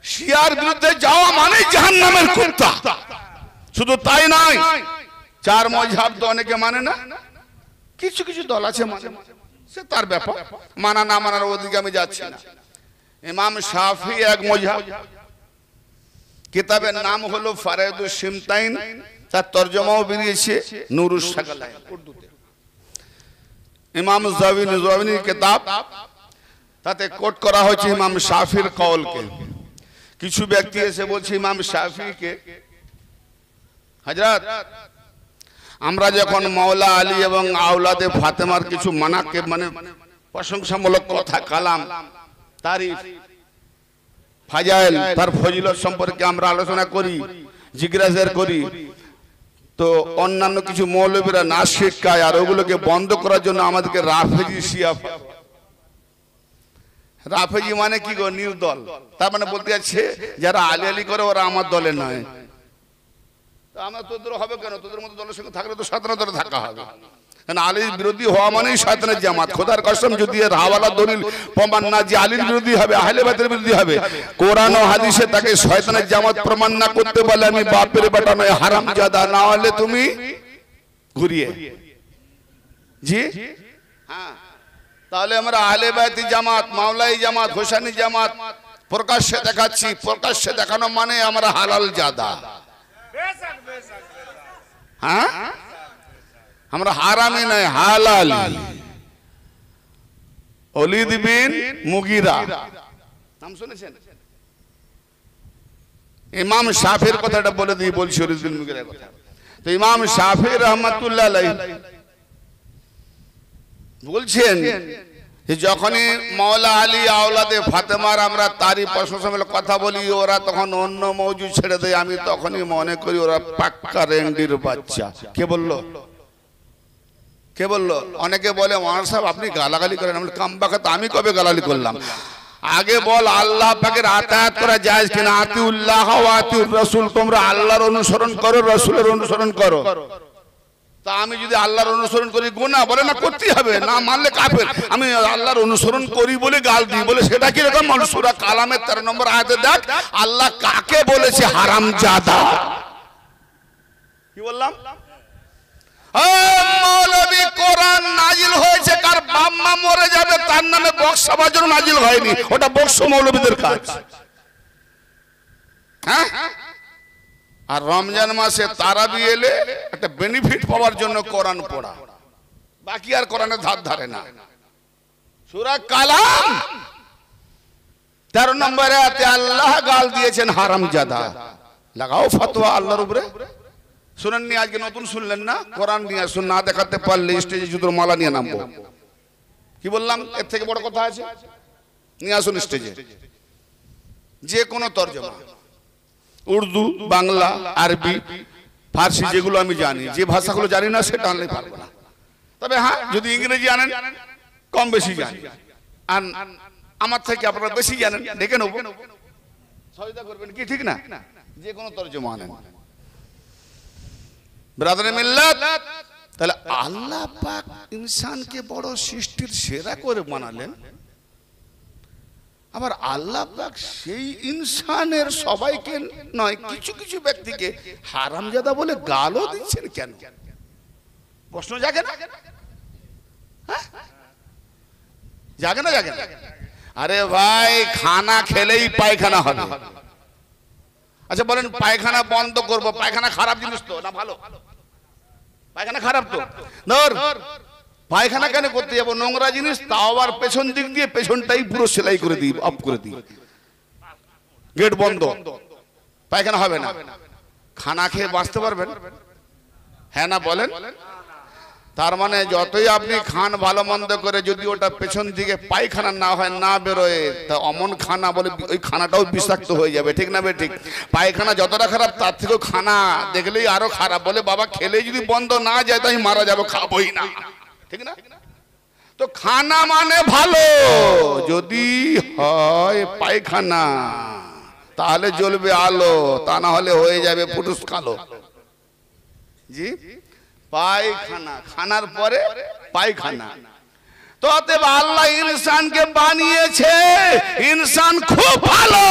শিয়ার বিরুদ্ধে যাওয়া মানে জাহান্নামের কুত্তা। শুধু তাই নয়, 4 মযহাব তো অনেকে মানে না, কিছু কিছু দল আছে মানে, সে তার ব্যাপার, মানা না মানার ওদিকে আমি যাচ্ছি না। ইমাম শাফি এক মযহাব, কিতাবের নাম হলো ফারায়েদুস সিমতাইন, তার তরজমাও বেরিয়েছে নুরুস সাকালায় উর্দুতে। ইমাম জাওয়াবিনির কিতাব, তাতে কোট করা হয়েছে ইমাম শাফির কওলকে। কিছু ব্যক্তি এসে বলছে ইমাম শাফিকে, হযরত, আমরা যখন মাওলা আলী এবং আওলাদে ফাতেমার কিছু মানাকে মানে প্রশংসামূলক কথা, কালাম, তারিফ, ফাজাইল, তার ফজিলত সম্পর্কে আমরা আলোচনা করি, জিজ্ঞাসা করি, তো অন্যান্য কিছু মৌলবীরা নাচ শিক্ষায়, আর ওগুলোকে বন্ধ করার জন্য আমাদেরকে রাফেজি শিয়া। রাফেজি মানে কি গো? নির্দল। তার মানে বলতে যাচ্ছে যারা আলী আলী করে ওরা আমার দলে নয়। আমার তোদের হবে কেন? তোদের মতো দলের সঙ্গে থাকলে তো শয়তানের দলে থাকা হবে। কারণ আলীর বিরোধী হওয়া মানেই শয়তানের জামাত। খোদার কসম, যদি এর হাওয়ালা দলিল প্রমাণ না যে আলীর বিরোধী হবে, আহলে বাইতের বিরোধী হবে, কোরআন ও হাদিসে তাকে শয়তানের জামাত প্রমাণ না করতে বলে, আমি বাপের বেটা নয়, হারামজাদা, না হলে তুমি ঘুরিয়ে। জি হ্যাঁ, তাহলে আমরা আহলে বাইতি জামাত, মাওলাই জামাত, হোসেনি জামাত প্রকাশ্যে দেখাচ্ছি। প্রকাশ্যে দেখানো মানে আমরা হালাল জাদা। হ্যাঁ, আমরা হারামি নয়, হালাল। ওলীদ বিন মুগীরা নাম শুনেছেন? ইমাম শাফির কথাটা বলে দিই, বলছি ওলীদ বিন মুগীরার কথা। তো ইমাম শাফি রাহমাতুল্লাহ আলাইহি বলছেন যখনই মাওলা আলী আওলাদে ফাতেমার আমরা তারই প্রশংসা কথা বলি, ওরা তখন অন্য মৌজুদ ছেড়ে দেয়। আমি তখনই মনে করি ওরা পাক্কা রেন্ডির বাচ্চা। কে বললো? কে বললো? অনেকে বলে মাওলানা সাহেব আপনি গালাগালি করেন। আমি কামবাকা, তো আমি কবে গালাগালি করলাম? আগে বল আল্লাহ পাকের আতায়াত করা জায়েজ কিনা? আতিউল্লাহ ওয়া আতিউর রাসূল, তোমরা আল্লাহর অনুসরণ করো, রাসূলের অনুসরণ করো। তা আমি যদি আল্লাহর অনুসরণ করি গুনাহ, বলে না করতেই হবে, না মানলে কাফের। আমি আল্লাহর অনুসরণ করি বলে গাল দিই, বলে সেটা কি রকম? সূরা কালামের 13 নম্বর আয়াতে দেখ আল্লাহ কাকে বলেছে হারামজাদা। কি বললাম? মৌলবী কোরআন নাজিল হয়েছে, কার বাপ মা মরে যাবে তার নামে বক্স বাজানো নাজিল হয়নি, ওটা বক্স মৌলবীদের কাজ। হ্যাঁ, আর রমজান মাসে তারাবি এলে একটা বেনিফিট পাওয়ার জন্য কোরআন পড়া, বাকি আর কোরআনের ধার ধারে না। সূরা কালাম 13 নম্বর আয়াতে আল্লাহ গাল দিয়েছেন হারামজাদা। লাগাও ফতোয়া আল্লাহর উপরে। শুনেননি? আজকে নতুন শুনলেন না? কোরআন নিয়ে আসুন, না দেখাতে পারলে স্টেজে জুতোর মালা নিয়ে নামবো। কি বললাম? এর থেকে বড় কথা আছে? নিয়ে আসুন স্টেজে যে কোনো তরজমা, উর্দু, বাংলা, আরবি, ফার্সি, যেগুলো আমি জানি। যে ভাষাগুলো জানি না সেটা আনলে পারবো না। তবে হ্যাঁ, যদি ইংরেজি আনেন কম বেশি জানি, আর আমার থেকে আপনারা বেশি জানেন, ডেকে নেবো, সহায়তা করবেন। কি ঠিক না? যে কোনো তরজমা আনেন। ব্রাদারে মিল্লাত, তাহলে আল্লাহ পাক ইনসানকে বড় সৃষ্টির সেরা করে বানালেন, আবার আল্লাহ পাক সেই ইনসানের সবাইকে নয়, কিছু কিছু ব্যক্তিকে হারামজাদা বলে গালও দিচ্ছেন কেন? প্রশ্ন জাগে না? জাগে না? জাগে না? আরে ভাই, খানা খেলেই পায়খানা হবে। আচ্ছা বলেন, পায়খানা বন্ধ করবো, পায়খানা খারাপ জিনিস তো না ভালো? পায়খানা খারাপ তো। ধর পায়খানা কেন করতে যাবো? নোংরা জিনিস, তাও আবার পেছন দিক দিয়ে, পেছনটাই পুরো সেলাই করে দিই, অফ করে দিই, গেট বন্ধ, পায়খানা হবে না। খানা খেয়ে বাঁচতে পারবেন? হ্যাঁ না বলেন? তার মানে যতই আপনি খান ভালো মন্দ করে, যদি ওটা পেছন দিকে পায়খানা না হয়, না বেরোয়, তা অমন খানা বলে ওই খানাটাও বিষাক্ত হয়ে যাবে। ঠিক না? ঠিক। পায়খানা যতটা খারাপ তার থেকেও খানা দেখলেই আরো খারাপ। বলে বাবা খেলে যদি বন্ধ না যায় তাই মারা যাবো, খাবোই না। ঠিক না? তো খানা মানে ভালো, যদি হয় পায়খানা তাহলে জ্বলবে আলো, তা না হলে হয়ে যাবে ফুটুস কালো। জি, পায়খানা, খানার পরে পায়খানা। তো অতএব আল্লাহ ইনসানকে বানিয়েছে, ইনসান খুব ভালো,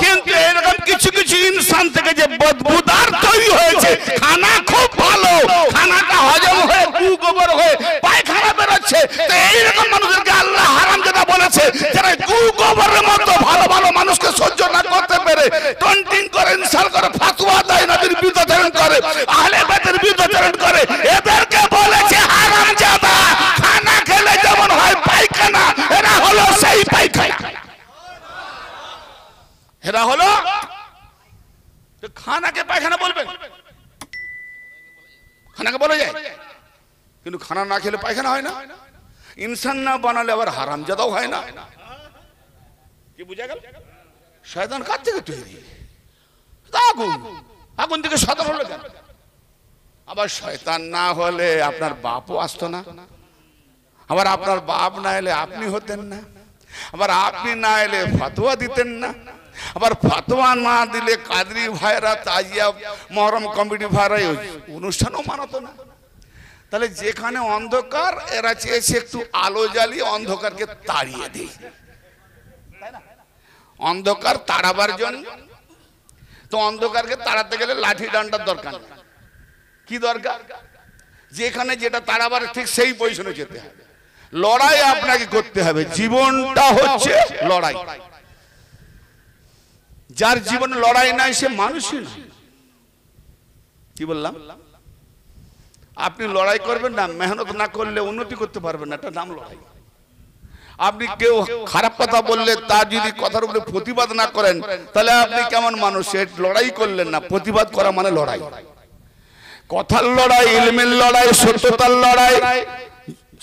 কিন্তু এরকম কিছু কিছু ইনসান থেকে যে বদবুদার তৈরি হয়েছে, খানা খুব ভালো, খানাটা হজম হয়ে কুগোবর হয়ে পায়খানা বেরোচ্ছে, তো এইরকম মানুষদেরকে আল্লাহ হারামজাদা বলেছে, যারা কুগোবরের মতো ভালো ভালো মানুষকে সহ্য না করতে পেরে টন্টিং করে, ইনসাল করে, ফাতোয়া দেয়, নবীর বিরুদ্ধাচরণ করে, আহলে বাইতের বিরুদ্ধাচরণ করে, এদেরকে বলেছে হারামজাদা। খানা খেলে যেমন হয় পায়খানা, এরা হলো সেই পায়খানা। এরা হলো, খানাকে পায়খানা বলবেন? খানাকে বলা যায়, কিন্তু খানা না খেলে পায়খানা হয় না। ইনসান না বানালে আবার হারামজাদাও হয় না। কি বুঝা গেল? শয়তান কার থেকে তৈরি? আগুন, আগুন থেকে শয়তান হলো কেন? আবার শয়তান না হলে আপনার বাপও আসতো না, আবার আপনার বাপ না এলে আপনি হতেন না, আবার আপনি না এলে ফতোয়া দিতেন না, আবার ফতোয়া না দিলে কাদরি ভাইরা, তাজিয়া, মহরম কমিটি ভাইরা অনুষ্ঠানও মানাতো না। তাহলে যেখানে অন্ধকার, এরা চেয়েছে একটু আলো জ্বালিয়ে অন্ধকারকে তাড়িয়ে দিই, অন্ধকার তাড়াবার জন্য। তো অন্ধকারকে তাড়াতে গেলে লাঠি ডান্ডার দরকার। কি দরকার? যেখানে যেটা তাড়াবার ঠিক সেই পজিশনে যেতে হবে। লড়াই আপনাকে করতে হবে, জীবনটা হচ্ছে লড়াই। যার জীবনে লড়াই নাই সে মানুষই না। কি বললাম? আপনি লড়াই করবেন না, মেহনত না করলে উন্নতি করতে পারবেন না, এটা নাম লড়াই। আপনি কেউ খারাপ কথা বললে তার যদি কথার উপরে প্রতিবাদ না করেন, তাহলে আপনি কেমন মানুষ? লড়াই করলেন না। প্রতিবাদ করা মানে লড়াই, কথার লড়াই, ইলমের লড়াই, সত্যতার লড়াই,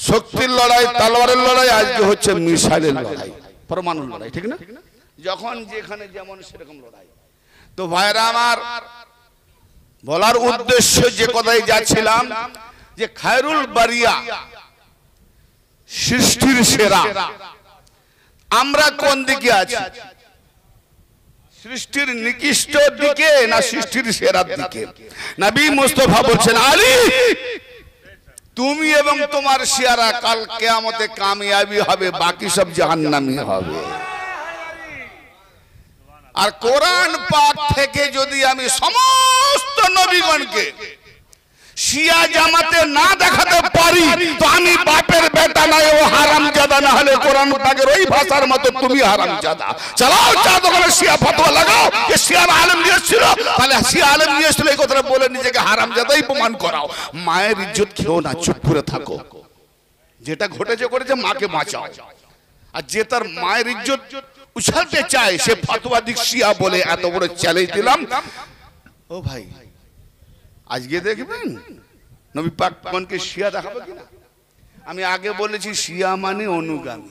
শক্তির লড়াই, তলোয়ারের লড়াই, আজকে হচ্ছে মিসাইলের লড়াই, পরমাণুর লড়াই, ঠিক না? যখন যেখানে যেমন সেরকম লড়াই। তো ভাইরা আমার, বলার উদ্দেশ্য যে কথাই যাচ্ছিলাম যে খায়রুল বারিয়া, সৃষ্টির সেরা, আমরা কোন দিকে আছি? সৃষ্টির নিকৃষ্ট দিকে না সৃষ্টির সেরার দিকে? নবী মুস্তাফা বলছেন, আলী তুমি এবং তোমার শিয়ারা কাল কিয়ামতে কামিয়াবি হবে, বাকি সব জাহান্নামী হবে। আর কোরআন পাক থেকে যদি আমি সমস্ত নবীগণকে শিয়া জামাতে না দেখাতে পারি, তো আমি বাপের বেটা নাই, ও হারামজাদা, না হলে কোরআন পাকের ওই ভাষার মতো তুমি হারামজাদা। চালাও চা দোকানে শিয়া ফতোয়া লাগাও যে শিয়ার আলেম নিয়েছিল, তাহলে শিয়া আলেম নিয়েছিল এই কথাটা বলে নিজেকে হারামজাদাই প্রমাণ করাও। মায়ের ইজ্জত খেও না, চুপ করে থাকো। যেটা ঘটেছে করেছে, মাকে বাঁচাও। আর যে তার মায়ের ইজ্জত উছালতে চায় সে ফতোয়া দিক শিয়া বলে এত বড় চ্যালেঞ্জ দিলাম। ও ভাই, আজকে দেখবেন নবী পাককে শিয়া দেখাবো কিনা? আমি আগে বলেছি শিয়া মানে অনুগামী।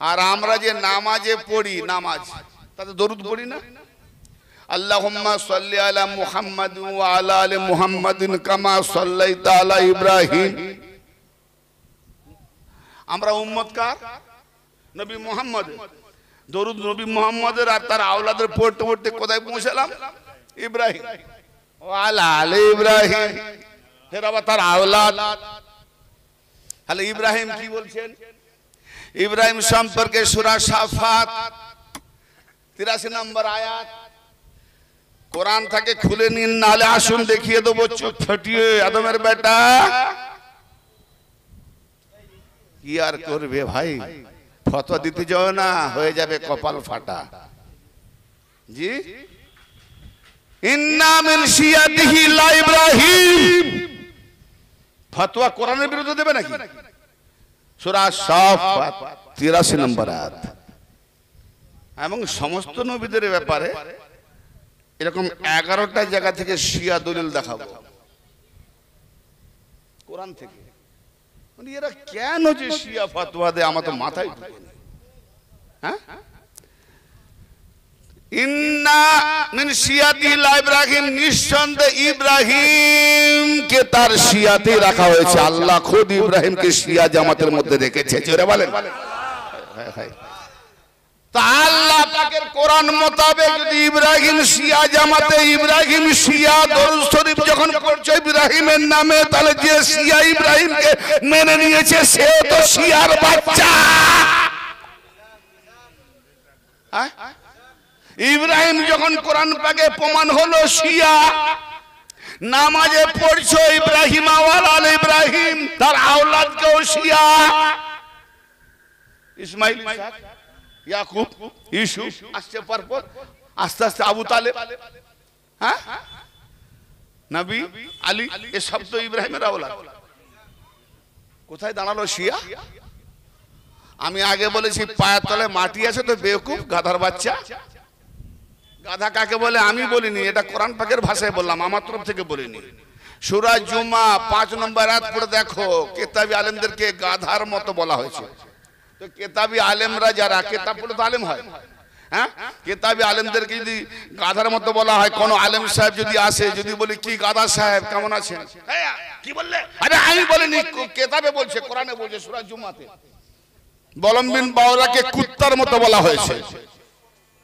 আর আমরা যে নামাজে পড়ি, নামাজ তাতে দরুদ পড়ি না? আল্লাহুম্মা সাল্লি আলা মুহাম্মাদ ওয়া আলা আলি মুহাম্মাদিন কামা সাল্লাইতা আলা ইব্রাহিম। আমরা উম্মত কার? নবী মুহাম্মদ। দরুদ নবী মুহাম্মদের আর তার আওলাদের পড়তে পড়তে কোথায় পৌঁছালাম? ইব্রাহিম ওয়ালা আলে ইব্রাহিম, ফের আবার তার আওলাদ। তাহলে ইব্রাহিম কি বলছেন? ইব্রাহিম সম্পর্কে সূরা সাফাত 83 নম্বর আয়াত, কোরআন থেকে খুলে নিন, নালে আসুন দেখিয়ে দেবো চোখ ফাটিয়ে। আদমের বেটা কি আর করবে ভাই, ফতোয়া দিতে যাও না, হয়ে যাবে কপাল ফাটা। জি, ইন্না মিন শিয়াতিহি লা ইব্রাহিম, ফতোয়া কোরআনের বিরুদ্ধে দেবে নাকি? সূরা সাফাত 83 নম্বর আয়াত। এবং সমস্ত নবীদের ব্যাপারে এরকম 11টা জায়গা থেকে শিয়া দলিল দেখাবো কোরআন থেকে। মানে এরা কেন যে শিয়া ফতোয়া দেয় আমার তো মাথায় ঢুকে না। হ্যাঁ, ইন্না মিন শিয়াতি লা ইব্রাহিম, নিঃসন্দেহে ইব্রাহিমকে তার শিয়াতে রাখা হয়েছে। আল্লাহ খুদ ইব্রাহিমকে শিয়া জামাতের মধ্যে রেখেছে। জোরে বলেন। তা আল্লাহ পাকের কোরআন মোতাবেক যদি ইব্রাহিম শিয়া জামাতে, ইব্রাহিম শিয়া দরুদ শরীফ যখন পড়ছে ইব্রাহিমের নামে, তাহলে যে শিয়া ইব্রাহিমকে মেনে নিয়েছে সে তো শিয়ার বাচ্চা। ইব্রাহিম যখন কোরআন পাকে প্রমাণ হলো শিয়া, নামাজে পড়ছো ইব্রাহিম ওয়ালা আলে ইব্রাহিম, তার আওলাদকেও শিয়া, ইসমাইল, ইয়াকুব, ইউসুফ আসছে পরপর, আস্তে আস্তে আবু তালেব, হ্যাঁ, নবী, আলী, এসব তো ইব্রাহিমের আওলাদ। কোথায় দাঁড়ালো শিয়া? আমি আগে বলেছি পায়ের তলে মাটি আছে তো বেওকুফ, গাধার বাচ্চা। গাধা কাকে বলে আমি বলিনি, এটা কোরআন পাকের ভাষায় বললাম, আমার তরফ থেকে বলিনি। সূরা জুমা 5 নম্বর আয়াত পড়ে দেখো, কিতাবী আলেমদেরকে গাধার মতো বলা হয়েছে। তো কিতাবী আলেমরা যারা কিতাব পড়ে তো আলেম হয়, হ্যাঁ, কিতাবী আলেমদেরকে যদি গাধার মতো বলা হয়, কোন আলেম সাহেব যদি আসে, যদি বলি কি গাধা সাহেব কেমন আছেন, কি বললে? আরে আমি বলিনি, কিতাবে বলছে, কোরআনে বলছে, সূরা জুমাতে বলম বিন বাওলাকে কুত্তার মতো বলা হয়েছে।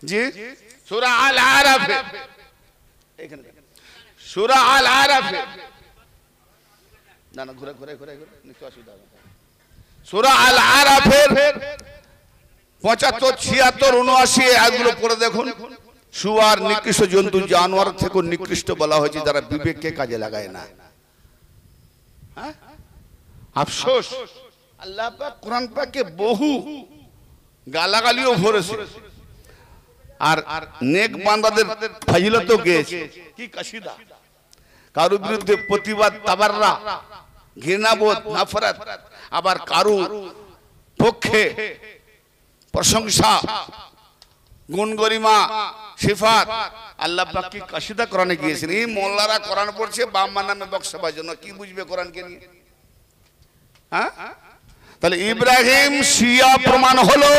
জি, সূরা আল আরাফে, এখানে সূরা আল আরাফে, না না ঘুরে ঘুরে ঘুরে ঘুরে নিশ্চয় অসুবিধা হবে। সূরা আল আরাফের 75, 76, 79 আয়াতগুলো পড়ে দেখুন। শুয়ার নিকৃষ্ট জন্তু, জানোয়ার থেকে নিকৃষ্ট বলা হয়েছে যারা বিবেককে কাজে লাগায় না। হ্যাঁ, আফসোস আল্লাহ পাক কোরআন পাকে বহু গালাগালিও ভরেছে, আর নেক বান্দাদের ফজিলতও গেয়েছে। কি কাসিদা, কারো বিরুদ্ধে প্রতিবাদ, তাবাররা, ঘৃণাবোধ, নফরত, আবার কারো পক্ষে প্রশংসা, গুণ গরিমা, সিফাত। আল্লাহ পাক কি কাসিদা কোরআনে গিয়েছেন। এই মোল্লারা কোরআন পড়ছে বাম্মা নামে বক্সাবার জন্য, কি বুঝবে কোরআনকে নিয়ে? হ্যাঁ, তাহলে ইব্রাহিম শিয়া প্রমাণ হলো।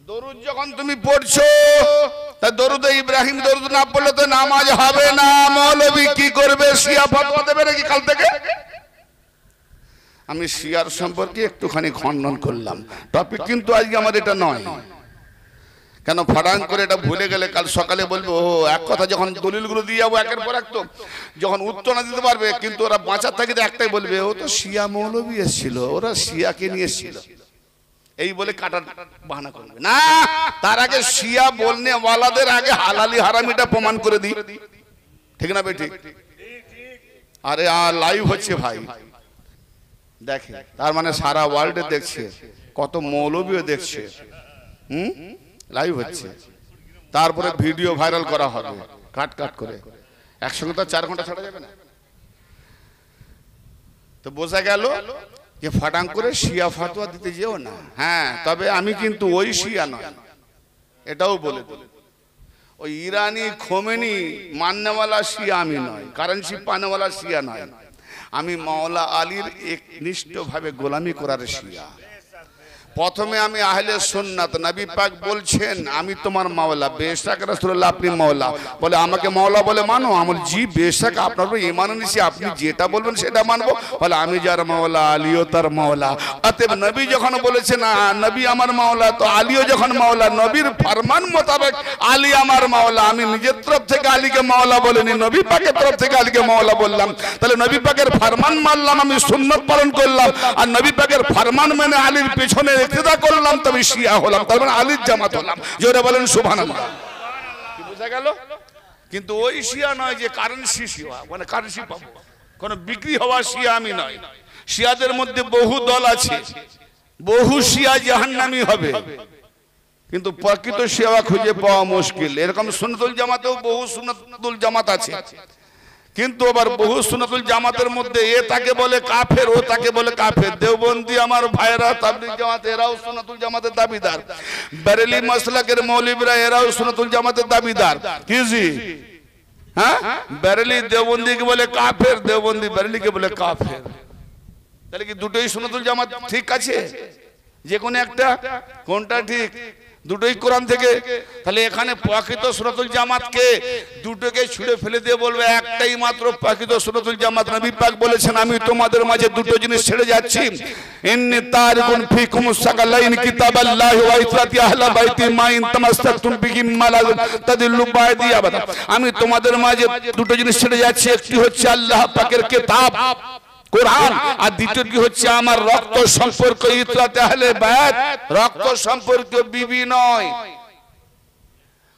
দরুদ যখন তুমি পড়ছো, তা দরুদে ইব্রাহিম দরুদ না পড়লে তো নামাজ হবে না। মৌলবী কি করবে? শিয়া ফতোয়া দেবে নাকি কাল থেকে? আমি শিয়ার সম্পর্কে একটুখানি খণ্ডন করলাম, টপিক কিন্তু আজকে আমার এটা নয়। কেন ফাটাং করে এটা ভুলে গেলে কাল সকালে বলবো ও এক কথা, যখন দলিলগুলো দিয়ে যাবো একের পর এক, তো যখন উত্তর না দিতে পারবে, কিন্তু ওরা বাঁচার থাকিতে একটাই বলবে ও তো শিয়া মৌলবী এসেছিল, ওরা শিয়াকে নিয়ে এসেছিল, এই বলে কাটার বাহানা করবে না। তার আগে শিয়া বলনে ওয়ালাদের আগে হালালি হারামিটা প্রমাণ করে দিই, ঠিক না বেটি? আরে লাইভ হচ্ছে ভাই, দেখে, তার মানে সারা ওয়ার্ল্ডে দেখছে, কত মৌলবীও দেখছে, লাইভ হচ্ছে, তারপরে ভিডিও ভাইরাল করা হবে কাট কাট করে, একসঙ্গে তো 4 ঘন্টা ছাড়া যাবে না। তো বোঝা গেল যে ফাটাং করে শিয়া ফতোয়া দিতে যেও না। হ্যাঁ, তবে আমি কিন্তু ওই শিয়া নয়, এটাও বলে দিল। ওই ইরানি খোমেনি মাননেওয়ালা শিয়া আমি নয়, কারেন্সি পানেওয়ালা শিয়া নয়, আমি মাওলা আলীর একনিষ্ঠভাবে গোলামি করার শিয়া। প্রথমে আমি আহলে সুন্নাত, নবী পাক বলছেন আমি তোমার মাওলা, বেশক রাসূলুল্লাহ আপনি মাওলা, বলে আমাকে মাওলা বলে মানো? আমার জি বেশক আপনার উপর ঈমান এনেছি, আপনি যেটা বলবেন সেটা মানবো। বলে আমি যার মাওলা আলীও তার মাওলা। অতএব নবী যখন বলেছেন নবী আমার মাওলা, তো আলীও যখন মাওলা, নবীর ফরমান মোতাবেক আলী আমার মাওলা। আমি নিজের তরফ থেকে আলীকে মাওলা বলিনি, নবী পাকের তরফ থেকে আলীকে মাওলা বললাম। তাহলে নবী পাকের ফরমান মানলাম, আমি সুন্নাত পালন করলাম, আর নবী পাকের ফরমান মেনে আলীর পেছনে ইক্তেদা করলাম, তবে শিয়া হলাম, তার মানে আলীর জামাত হলাম। জোরে বলেন সুবহানাল্লাহ। কি বোঝা গেল? কিন্তু ওই শিয়া নয় যে কারেন্সি শিয়া, মানে কারেন্সি পাবো, কোন বিক্রি হওয়া শিয়া আমি নয়। শিয়াদের মধ্যে বহু দল আছে, বহু শিয়া জাহান্নামী হবে, কিন্তু প্রকৃত শিয়া খুঁজে পাওয়া মুশকিল। এরকম সুন্নাতুল জামাতেও বহু সুন্নাতুল জামাত আছে, কিন্তু আবার বহু সুন্নাতুল জামাতের মধ্যে এ তাকে বলে কাফের, ও তাকে বলে কাফের। দেওবন্দি আমার ভাইরা তাবলীগ জামাত, এরাও সুন্নাতুল জামাতের দাবিদার। বেরেলি মাসলাকের মৌলবীরা এরাও সুন্নাতুল জামাতের দাবিদার। কি জি? হ্যাঁ, বেরেলি দেওবন্দিকে বলে কাফের, দেওবন্দি বেরেলিকে বলে কাফের। তাহলে কি দুটোই সুন্নাতুল জামাত ঠিক আছে? যে কোনো একটা? কোনটা ঠিক? দুটোই কোরআন থেকে। তাহলে এখানে প্রকৃত সুন্নাতুল জামাতকে দুটোকে ছুঁড়ে ফেলে দিয়ে বলবে একটাই মাত্র প্রকৃত সুন্নাতুল জামাত। নবী পাক বলেছেন আমি তোমাদের মাঝে দুটো জিনিস ছেড়ে যাচ্ছি, ইন্নী তারিকুন ফিকুম সাকালাইন কিতাবাল্লাহি ওয়া ইসরাতি আহলা বাইতি মা ইন তামাসসাকতুম বিহি মা লা তাদিল্লু বাদি আবাদা। আমি তোমাদের মাঝে দুটো জিনিস ছেড়ে যাচ্ছি, একটি হচ্ছে আল্লাহ পাকের কিতাব কোরআন, আর দ্বিতীয়টি হচ্ছে আমার রক্ত সম্পর্ক ইতরাতে আহলে বাইত। রক্ত সম্পর্ক বিবি নয়,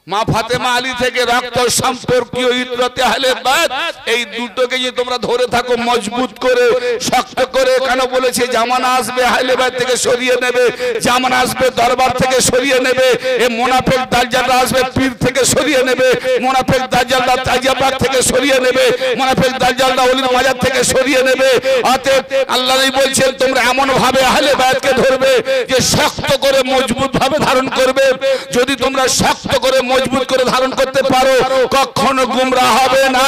মা ফাতেমা আলী থেকে রক্ত সম্পর্কীয় ইতরাতে আহলে বাইত, এই দুটোকে যদি তোমরা ধরে থাকো মজবুত করে, শক্ত করে। কেন বলেছে? জামানা আসবে আহলে বাইত থেকে সরিয়ে নেবে, জামানা আসবে দরবার থেকে সরিয়ে নেবে, এই মুনাফিক দাজ্জালরা আসবে পীর থেকে সরিয়ে নেবে, মুনাফিক দাজ্জালরা তাজিয়াবাগ থেকে সরিয়ে নেবে, মুনাফিক দাজ্জালরা ওলির মাজার থেকে সরিয়ে নেবে। অতএব আল্লাহ বলছেন তোমরা এমন ভাবে আহলে বাইতকে ধরবে যে শক্ত করে মজবুত ভাবে ধারণ করবে। যদি তোমরা শক্ত করে মজবুত করে ধারণ করতে পারো, কখনো গুমরাহ হবে না।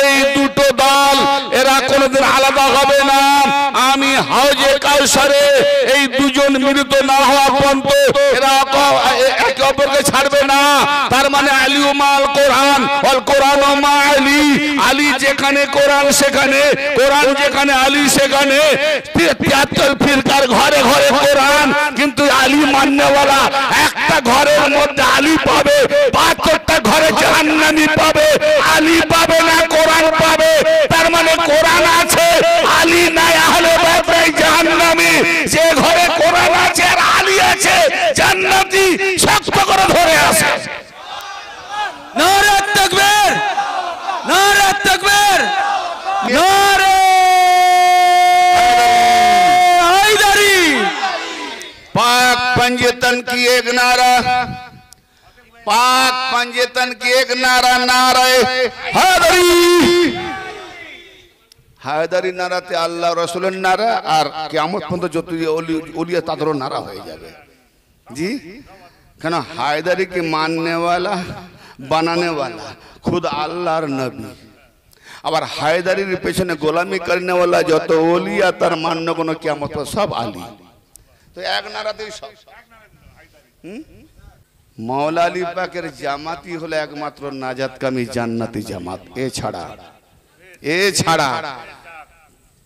এই দুটো দল এরা কোনোদিন আলাদা হবে না। আমি হাউজে কাউসারে এই দুজন মিলিত না হওয়া পর্যন্ত এরা একে অপরকে ছাড়বে না। তার মানে আলী মাল কোরআন, অল কোরআন মা আলী। আলী যেখানে কোরআন সেখানে, কোরআন যেখানে আলী সেখানে। 73 ফিরকার ঘরে ঘরে কোরআন, কিন্তু আলী মাননেওয়ালা একটা ঘরের মধ্যে আলী পাবে, 72টা ঘরে জাহান্নামী পাবে। আলী পাবে না, কোরআন পাবে। তার মানে কোরআন আছে, আলী নাই, আহলে বাইত নাই, জাহান্নামী। যে ঘরে কোরআন আছে আর আলী আছে, জান্নাতি। শক্ত করে ধরে আসে। নারে তাকবীর, নারে তাকবীর, নারে হায়দারি। पाक पंजतन की एक नारा, पाक पंजतन की एक नारा, नारे हैदरी। हैदरी नाराते আল্লাহ রাসূলের নারা, আর কিয়ামত পর্যন্ত যত ওলিয়া তাদেরও নারা হয়ে যাবে। জি, কেন? हैदरी के मानने वाला बनाने वाला खुद अल्लाहर नबी, আবার হায়দারির পেছনে গোলামি করনেওয়ালা যত ওলিয়া তার মান্য কোনো কিয়ামত সব আলী। তো এক নারাতেই সব। মাওলা আলী পাকের জামাতি হলো একমাত্র নাজাতকামী জান্নাতি জামাত। এছাড়া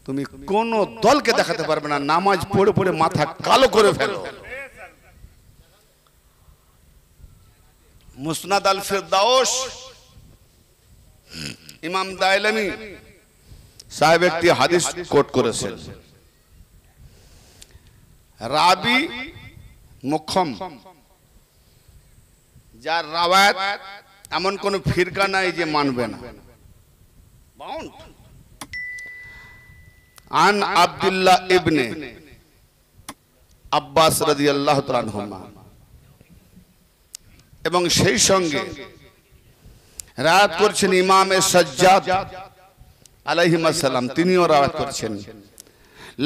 তুমি কোন দলকে দেখাতে পারবে না। নামাজ পড়ে পড়ে মাথা কালো করে ফেলো। মুসনাদ আল ফিরদাউস ইমাম দাইলামি সাহেব একটি হাদিস কোট করেছেন, রাবি মুখম, যার রাওয়ায়াত এমন কোন ফিরকা নাই যে মানবে না। আন আব্দুল্লাহ ইবনে আব্বাস রাদিয়াল্লাহু তাআলা আনহুমা, এবং সেই সঙ্গে রাত করছেন ইমামে সাজ্জাদ আলাইহিস সালাম, তিনিও রাত করছেন,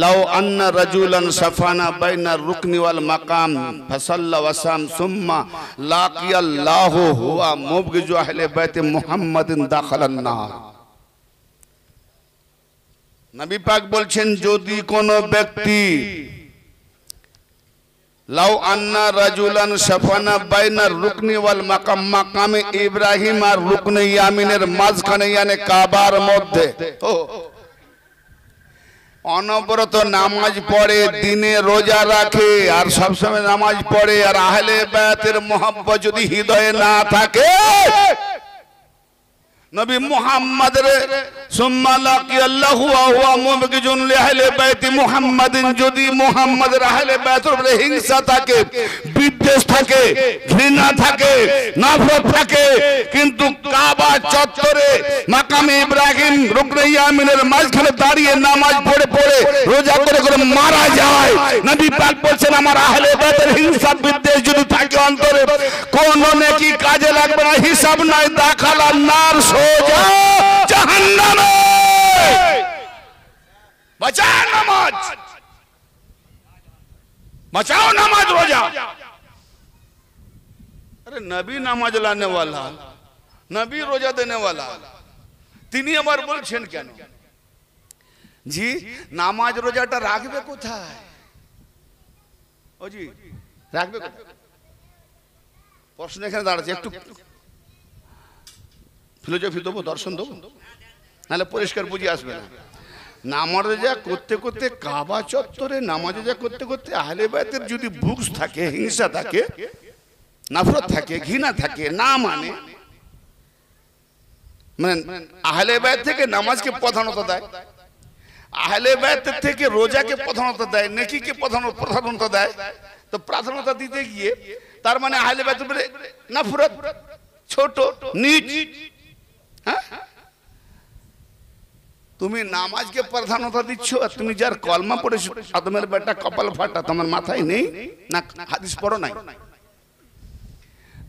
লাউ আন্না রাজুলান সাফানা বাইনা রুকনি ওয়াল মাকাম ফাসাল্লা ওয়াসাম সুম্মা লাকিয়াল্লাহু হুয়া মুবগিজু আহলে বাইতে মুহাম্মাদিন দাখালান নার। নবী পাক বলছেন, যদি কোন ব্যক্তি লাউ আন্না রাজুলান সাফানা বাইনা রুকনি ওয়াল মাকাম, মাকামে ইব্রাহিম আর রুকনে ইয়ামিনের মাঝখানে ইয়ানে কাবার মধ্যে অনবরত নামাজ পড়ে, দিনে রোজা রাখে আর সবসময় নামাজ পড়ে, আর আহলে বায়াতের মোহাব্বত যদি হৃদয়ে না থাকে, নবী মুহাম্মাদের সুম্মা লাকিয়াল্লাহু ওয়া হুয়া মুবগিজুন লিআহলি বাইতি মুহাম্মাদিন, যদি মুহাম্মাদের আহলে বায়াতের উপরে হিংসা থাকে, বিদ্বেষ থাকে, ঘৃণা থাকে, নফরত থাকে, কিন্তু কাবা চত্বরে মাকামে ইব্রাহিম রুকনে ইয়ামিনের মাঝখানে দাঁড়িয়ে নামাজ পড়ে পড়ে রোজা করে করে মারা যায়, নবী পাক বলছেন, আমার আহলে বায়াতের হিংসা বিদ্বেষ যদি থাকে অন্তরে, কোন নেকি কাজে লাগবে না, হিসাব নাই, দাখালান নার, সোজা জাহান্নামে। বাঁচাও নামাজ, বাঁচাও নামাজ রোজা। अरे नबी नामाज लाने वाला, नबी रोजा देने वाला, তিনি আবার বলছেন কেন জি নামাজ রোজাটা রাখবে কোথায়? ও জি রাখবে কোথায়? প্রশ্ন এখানে দাঁড়াচ্ছে, একটু ফিলোসফি দেবো, দর্শন দেবো, নাহলে পরিষ্কার বুঝে আসবে না। নামাজ রোজা করতে করতে কাবা চত্বরে নামাজ রোজা করতে করতে আহলে বায়াতের যদি বুকস থাকে, হিংসা থাকে, নফরত থাকে, ঘৃণা থাকে, না মানে আহলে বায়াত থেকে নামাজকে প্রধানতা দেয়, আহলে বায়াত থেকে রোজাকে প্রধানতা দেয়, নেকিকে প্রধানতা দেয়, তো প্রাধান্যতা দিতে গিয়ে তার মানে আহলে বায়াতের উপরে নফরত, ছোট, নীচ। হ্যাঁ, তুমি নামাজকে প্রাধান্যতা দিচ্ছ, আর তুমি যার কলমা পড়েছো আদমের বেটা কপাল ফাটা, তোমার মাথায় নেই না হাদিস পড়ো নাই?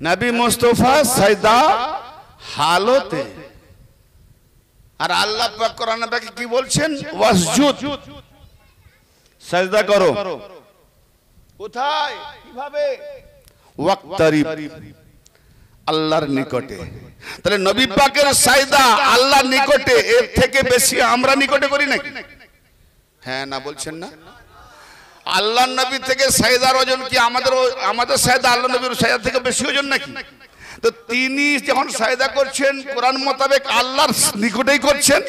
নবী মুস্তাফা সাজদা হালতে, আর আল্লাহ পাক কোরআনে পাকে কি বলছেন? ওয়াসজুদ, সাজদা করো। কোথায়, কিভাবে? ওয়াক্তারিব, আল্লাহর নিকটে। তাহলে নবী পাকের সাজদা আল্লাহর নিকটে, এর থেকে বেশি আমরা নিকটে করি নাকি? হ্যাঁ না বলছেন না? আল্লাহর নবী থেকে সাজদার ওজন কি আমাদের সাজদা আল্লাহর নবীর সাজদা থেকে বেশি ওজন নাকি? তো তিনি যখন সাজদা করছেন কোরআন মোতাবেক আল্লাহর নিকটেই করছেন,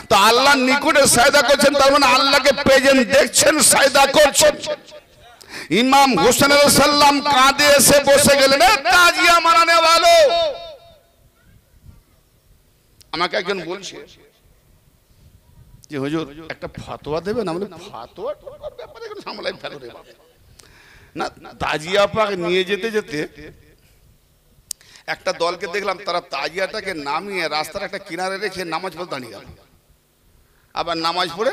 তো আল্লাহর নিকটে সাজদা করছেন, তার মানে আল্লাহকে প্রেজেন্ট দেখছেন, সাজদা করছেন। ইমাম হোসেন আলাইহিস সালাম কাঁধে এসে বসে গেলেন, তাজিয়া মানানে ভালো। আমাকে একজন বলছে যে হুজুর একটা ফতোয়া দেবেন, আমি বলি ফতোয়া ব্যাপারে কোনো সামলাই ফেলো রে না। তাজিয়া পাক নিয়ে যেতে যেতে একটা দলকে দেখলাম, তারা তাজিয়াটাকে নামিয়ে রাস্তার একটা কিনারে রেখে নামাজ পড়ে দাঁড়িয়ে গেল, আবার নামাজ পড়ে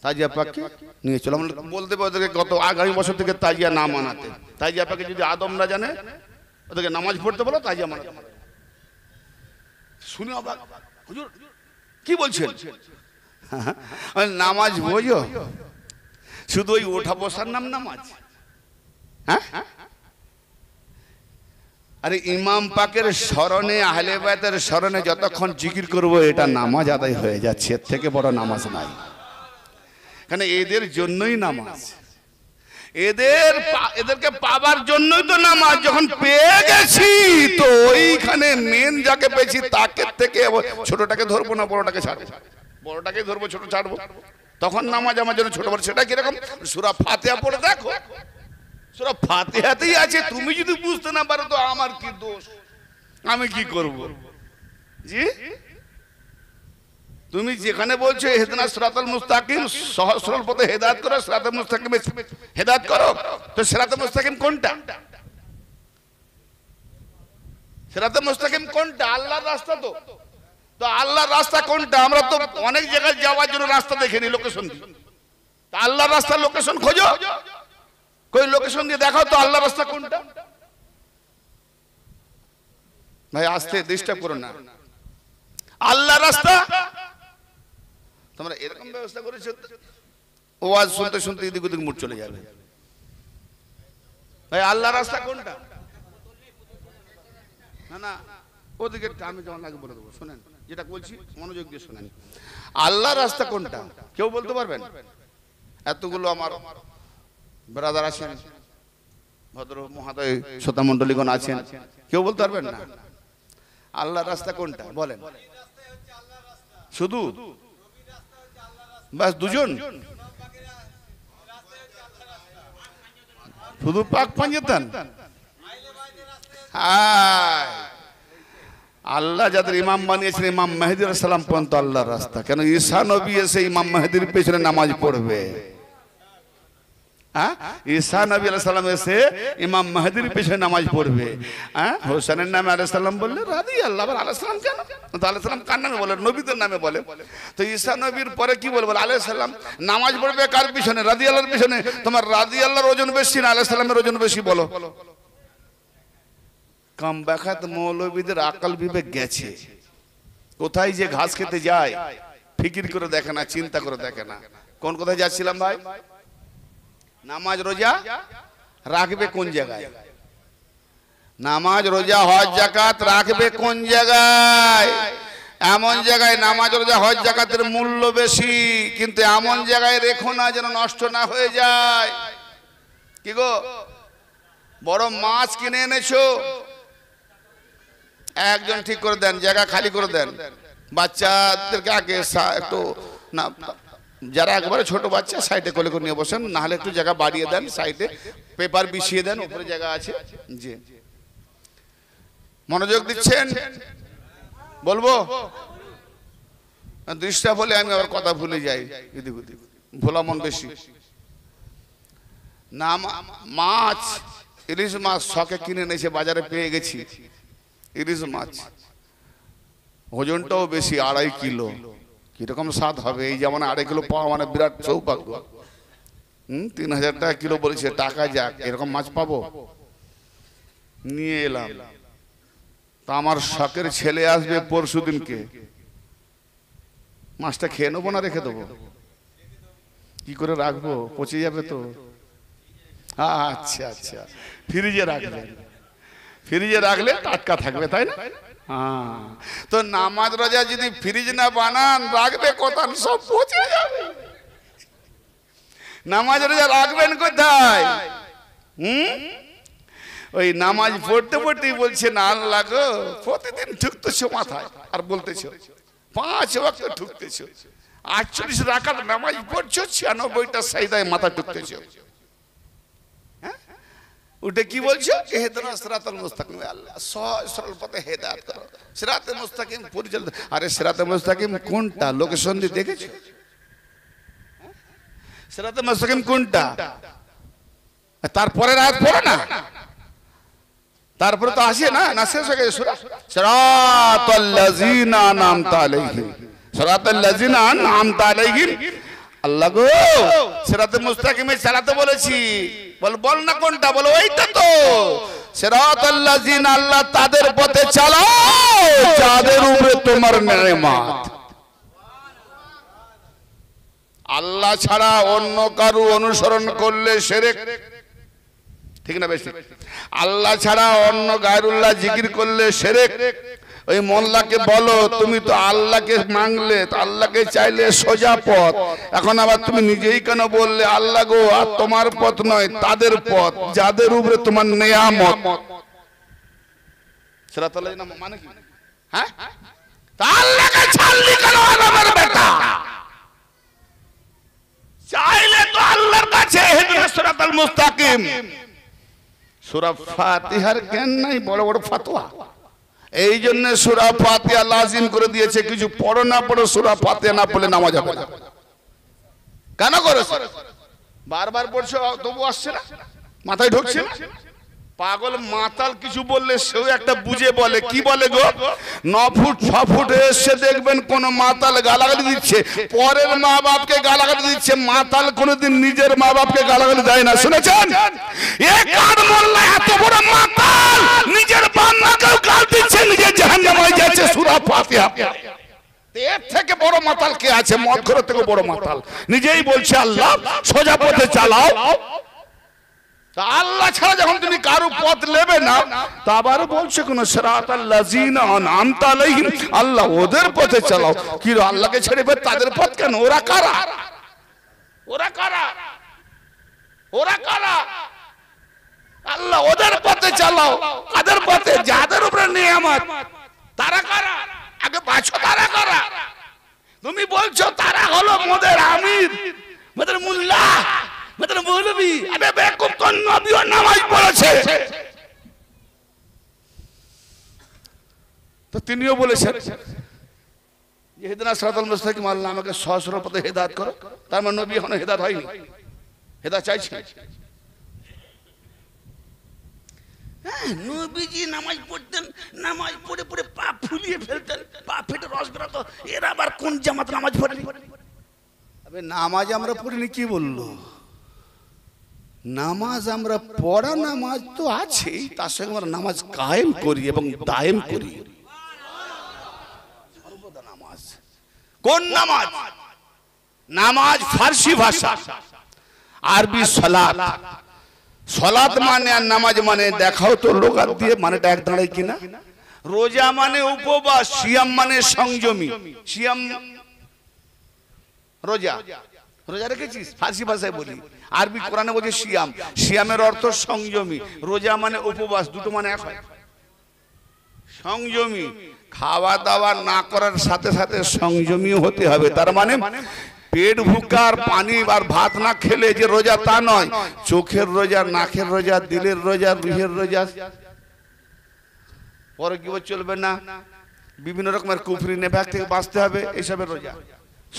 তাজিয়া পাককে নিয়ে চলো। বলতে ওদেরকে গত আগামী বছর থেকে তাজিয়া না মানাতে, তাজিয়া পাকে যদি আদম না জানে ওদেরকে নামাজ পড়তে বলো, তাজিয়া মানাতে। শুনে অবাক, হুজুর কি বলছেন? নামাজ বোঝো, শুধু ওই ওঠা বসার নাম নামাজ? হ্যাঁ, আরে ইমাম পাকের স্মরণে আহলে বায়তের স্মরণে যতক্ষণ জিকির করব এটা নামাজ আদায় হয়ে যাচ্ছে, এর থেকে বড় নামাজ নাই। কারণ এদের জন্যই নামাজ, এদেরকে পাবার জন্যই তো নামাজ। যখন পেয়ে গেছি তো ওইখানে মেন যাকে পেয়েছি তাকে থেকে ছোটটাকে ধরবো না বড়টাকে ছাড়বো, বড়টাকে ধরবো ছোট ছাড়বো, তখন নামাজ আমার জন্য ছোট বড়। সেটা কিরকম? সূরা ফাতিহা পড়ে দেখো, সূরা ফাতিহাতেই আছে। তুমি যদি বুঝতে না পারো তো আমার কি দোষ, আমি কি করব? জি, তুমি যেখানে বলছো ইহদিনা সিরাতাল মুস্তাকিম, সহজ সরল পথে হেদায়েত করো, সিরাতাল মুস্তাকিম হেদায়েত করো, তো সিরাতাল মুস্তাকিম কোনটা? সিরাতাল মুস্তাকিম কোনটা? আল্লাহর রাস্তা। তো আল্লাহর রাস্তা কোনটা? আমরা তো অনেক জায়গায় যাওয়ার জন্য রাস্তা দেখিনি, লোকেশন দিই। তা আল্লাহর রাস্তার লোকেশন খোঁজো, কই লোকেশন দিয়ে দেখাও তো আল্লাহর রাস্তা কোনটা। ভাই আস্তে ডিস্টার্ব করো না। আল্লাহর রাস্তা তোমরা এরকম ব্যবস্থা করেছো, ওয়াজ শুনতে শুনতে এদিক ওদিক মুড চলে যাবে। ভাই আল্লাহর রাস্তা কোনটা? না না, ওদিকে আমি যখন আগে বলে দেবো, শোনেন যেটা বলছি মনোযোগ দিয়ে শোনেন। আল্লাহর রাস্তা কোনটা কেউ বলতে পারবেন? এতগুলো আমার ব্রাদার আছেন, ভদ্র মহাদয় শ্রোতা মণ্ডলীগণ আছেন, কেউ বলতে পারবেন না আল্লাহর রাস্তা কোনটা? বলেন। শুধু বাস দুজন? শুধু পাক পাঞ্জাতান? আল্লাহ যাদের ইমাম বানিয়েছেন ইমাম মেহেদী আলাইহিস সালাম পর্যন্ত আল্লাহর রাস্তা। কেন? ঈসা নবী এসে ইমাম মেহেদীর পেছনে নামাজ পড়বে। ঈসা নবী আলাইহিস সালাম এসে ইমাম মেহেদীর পেছনে নামাজ পড়বে। হোসেনের নামে আলাইহিস সালাম বললে রাদিয়াল্লাহু, আবার আলাইহিস সালাম কেন? তো আলাইহিস সালাম কার নামে বলে? নবীদের নামে বলে। তো ঈসা নবীর পরে কি বলবো? আলাইহিস সালাম নামাজ পড়বে কার পিছনে? রাদিয়াল্লাহর পিছনে। তোমার রাদিয়াল্লাহর ওজন বেশি না আলাইহিস সালামের ওজন বেশি? বলো। কম বাখাত মৌলবীদের আকল বিবেক গেছে। কোথায় যে ঘাস খেতে যায় ফিকির করে দেখে না, চিন্তা করে দেখে না। কোন কোথায় যাচ্ছিলাম ভাই? নামাজ রোজা রাখবে কোন জায়গায়? নামাজ রোজা হজ যাকাত রাখবে কোন জায়গায়? এমন জায়গায় নামাজ রোজা হজ যাকাতের মূল্য বেশি, কিন্তু এমন জায়গায় রেখো না যেন নষ্ট না হয়ে যায়। কি গো, বড় মাছ কিনে এনেছো, একজন ঠিক করে দেন, জায়গা খালি করে দেন। বাচ্চাদেরকে আগে একটু না, যারা একবারে ছোট বাচ্চা সাইডে কোলে করে নিয়ে বসেন, না হলে একটু জায়গা বাড়িয়ে দেন, সাইডে পেপার বিছিয়ে দেন, উপরে জায়গা আছে। জি, মনোযোগ দিচ্ছেন? বলবো দৃষ্টা বলে আমি আবার কথা ভুলে যাই, এদিক ওদিক ভোলা মন বেশি। না মাছ, ইলিশ মাছ শখে কিনে নিয়েছে, বাজারে পেয়ে গেছি ইলিশ মাছ, ওজনটাও বেশি, 2.5 কিলো। কিরকম স্বাদ হবে? এই যেমন 2.5 কিলো পাওয়া মানে বিরাট সৌভাগ্য। 3000 টাকা কিলো বলেছে, টাকা যাক, এরকম মাছ পাবো। নিয়ে এলাম, তা আমার শখের ছেলে আসবে পরশু দিনকে, মাছটা খেয়ে নেবো না রেখে দেবো? কি করে রাখবো? পচে যাবে তো। আচ্ছা আচ্ছা, ফ্রিজে রাখবেন, ফ্রিজে রাখলে টাটকা থাকবে, তাই না? তো নামাজ রোজা যদি ফ্রিজ না বানান, রাখবে কোথায়? সব পচে যাবে। নামাজ রোজা রাখবেন কোথায়? ওই নামাজ পড়তে পড়তেই বলছে না আল্লাহ গো, প্রতিদিন ঠুকতেছো মাথায়, আর বলতেছো 5 ওয়াক্ত ঠুকতেছো, 48 রাকাত নামাজ পড়ছো, 96টা সাজদায় মাথা ঠুকতেছো। উঠে কি বলছো? ইহদিনা সিরাতাল মুস্তাকিম, আল্লাহ সহজ সরল পথে হেদায়েত করো, সিরাতাল মুস্তাকিম পরিচালিত। আরে সিরাতাল মুস্তাকিম কোনটা? লোকেশন দিয়ে দেখেছো? সিরাতাল মুস্তাকিম কোনটা? তারপরে রাত পড়ো না, তারপরে তো আসে না, না শেষ হয়ে গেছে সূরা সিরাতাল লাযিনা আনআমতা আলাইহিম, সিরাতাল লাযিনা আনআমতা আলাইহিম। আল্লাহ গো, সিরাতাল মুস্তাকিমে চালাতে বলেছি, বল না কোনটা? বলো ওইটা তো, সিরাতাল লাযিনা, আল্লাহ তাদের পথে চালাও যাদের উপরে তোমার নেয়ামত। আল্লাহ ছাড়া অন্য কারো অনুসরণ করলে শিরক, ঠিক না বেশি? আল্লাহ ছাড়া অন্য গায়রুল্লাহ জিকির করলে শিরক। ওই মোল্লাকে বলো তুমি তো আল্লাহকে মাংলে, আল্লাহকে চাইলে সোজা পথ, এখন আবার তুমি নিজেই কেন বললে আল্লাহ গো আর তোমার পথ নয় তাদের পথ যাদের উপরে তোমার নেয়ামত। সেটা তাহলে মানে কি? হ্যাঁ, আল্লাহকে ছাড়লি কেন আদমের বেটা? চাইলে তো আল্লাহর কাছে ইহদিনাস সিরাতাল মুস্তাকিম। সূরা ফাতিহার জ্ঞান নাই, বড় বড় ফতোয়া। এই জন্য সূরা ফাতিহা লাজিম করে দিয়েছে, কিছু পড়ো না পড়ো সূরা ফাতিহা না পড়লে নামাজ হবে না। কেন করেছে? বারবার পড়ছো তবু আসছে না, মাথায় ঢুকছে না। পাগল মাতাল কিছু বললে সেও একটা বুঝে বলে। কি বলে গো? 9 ফুট 6 ফুট এসে দেখবেন কোন মাতাল গালাগালি দিচ্ছে, পরের মা বাপকে গালাগালি দিচ্ছে। মাতাল কোনোদিন নিজের মা বাপকে গালাগালি দেয় না, শুনেছেন? এক কার মোল্লা এত বড় মাতাল, নিজের বান্দাকেও গাল দিচ্ছে, নিজে জাহান্নামে যাচ্ছে সূরা ফাতিহা। এর থেকে বড় মাতাল কে আছে? মদ ঘর থেকে বড় মাতাল। নিজেই বলছে আল্লাহ সোজা পথে চালাও। আল্লাহ ছাড়া যখন তুমি কারো পথ নেবে না, তা আবার বলছে কোন সিরাতাল লাযিনা আনআমতা আলাইহিম, আল্লাহ ওদের পথে চালাও। কি আল্লাহকে ছেড়ে তাদের পথ কেন? ওরা কারা? ওরা কারা? ওরা কারা? আল্লাহ ওদের পথে চালাও। কাদের পথে? যাদের উপরে নিয়ামত। তারা কারা? আগে বাছো তারা কারা? তুমি বলছো তারা হলো মোদের আমির, মোদের মোল্লা, মোদের মৌলবী। আরে বেকুব, কোন নবীও নামাজ পড়েছে? তো তিনিও বলেছেন ইহদিনাস সিরাতাল মুস্তাকিম, আল্লাহ আমাকে সহজ পথে হেদায়েত করো। তার মানে নবী এখনো হেদায়েত হয়নি, হেদায়েত চাইছে। হ্যাঁ, নবীজি নামাজ পড়তেন, নামাজ পড়ে পড়ে পা ফুলিয়ে ফেলতেন, পা ফেটে রস বেরোতো। এরা আবার কোন জামাত নামাজ পড়েনি? আবে নামাজ আমরা পড়িনি কি বললো? নামাজ আমরা পড়া নামাজ তো আছেই, তার সঙ্গে আমরা নামাজ কায়েম করি এবং দায়েম করি। নামাজ কোন নামাজ? নামাজ ফার্সি ভাষা, আরবি সালাত। সালাত মানে আর নামাজ মানে দেখাও তো লোকাল দিয়ে, মানেটা এক দাঁড়ায় কিনা। রোজা মানে উপবাস, সিয়াম মানে সংযমী। সিয়াম রোজা, রোজা রেখেছিস? ফার্সি ভাষায় বলি। আরবি কোরআনে বলছে সিয়াম, সিয়ামের অর্থ সংযমী। রোজা মানে উপবাস, দুটো মানে এক হয়। সংযমী, খাওয়া দাওয়া না করার সাথে সাথে সংযমী হতে হবে। তার মানে পেট ভুকার পানি আর ভাত না খেলে যে রোজা তা নয়। চোখের রোজা, নাকের রোজা, দিলের রোজা, রুহের রোজা। পরে কি চলবে না, বিভিন্ন রকমের কুফরি নেফাক থেকে বাঁচতে হবে, এসবের রোজা।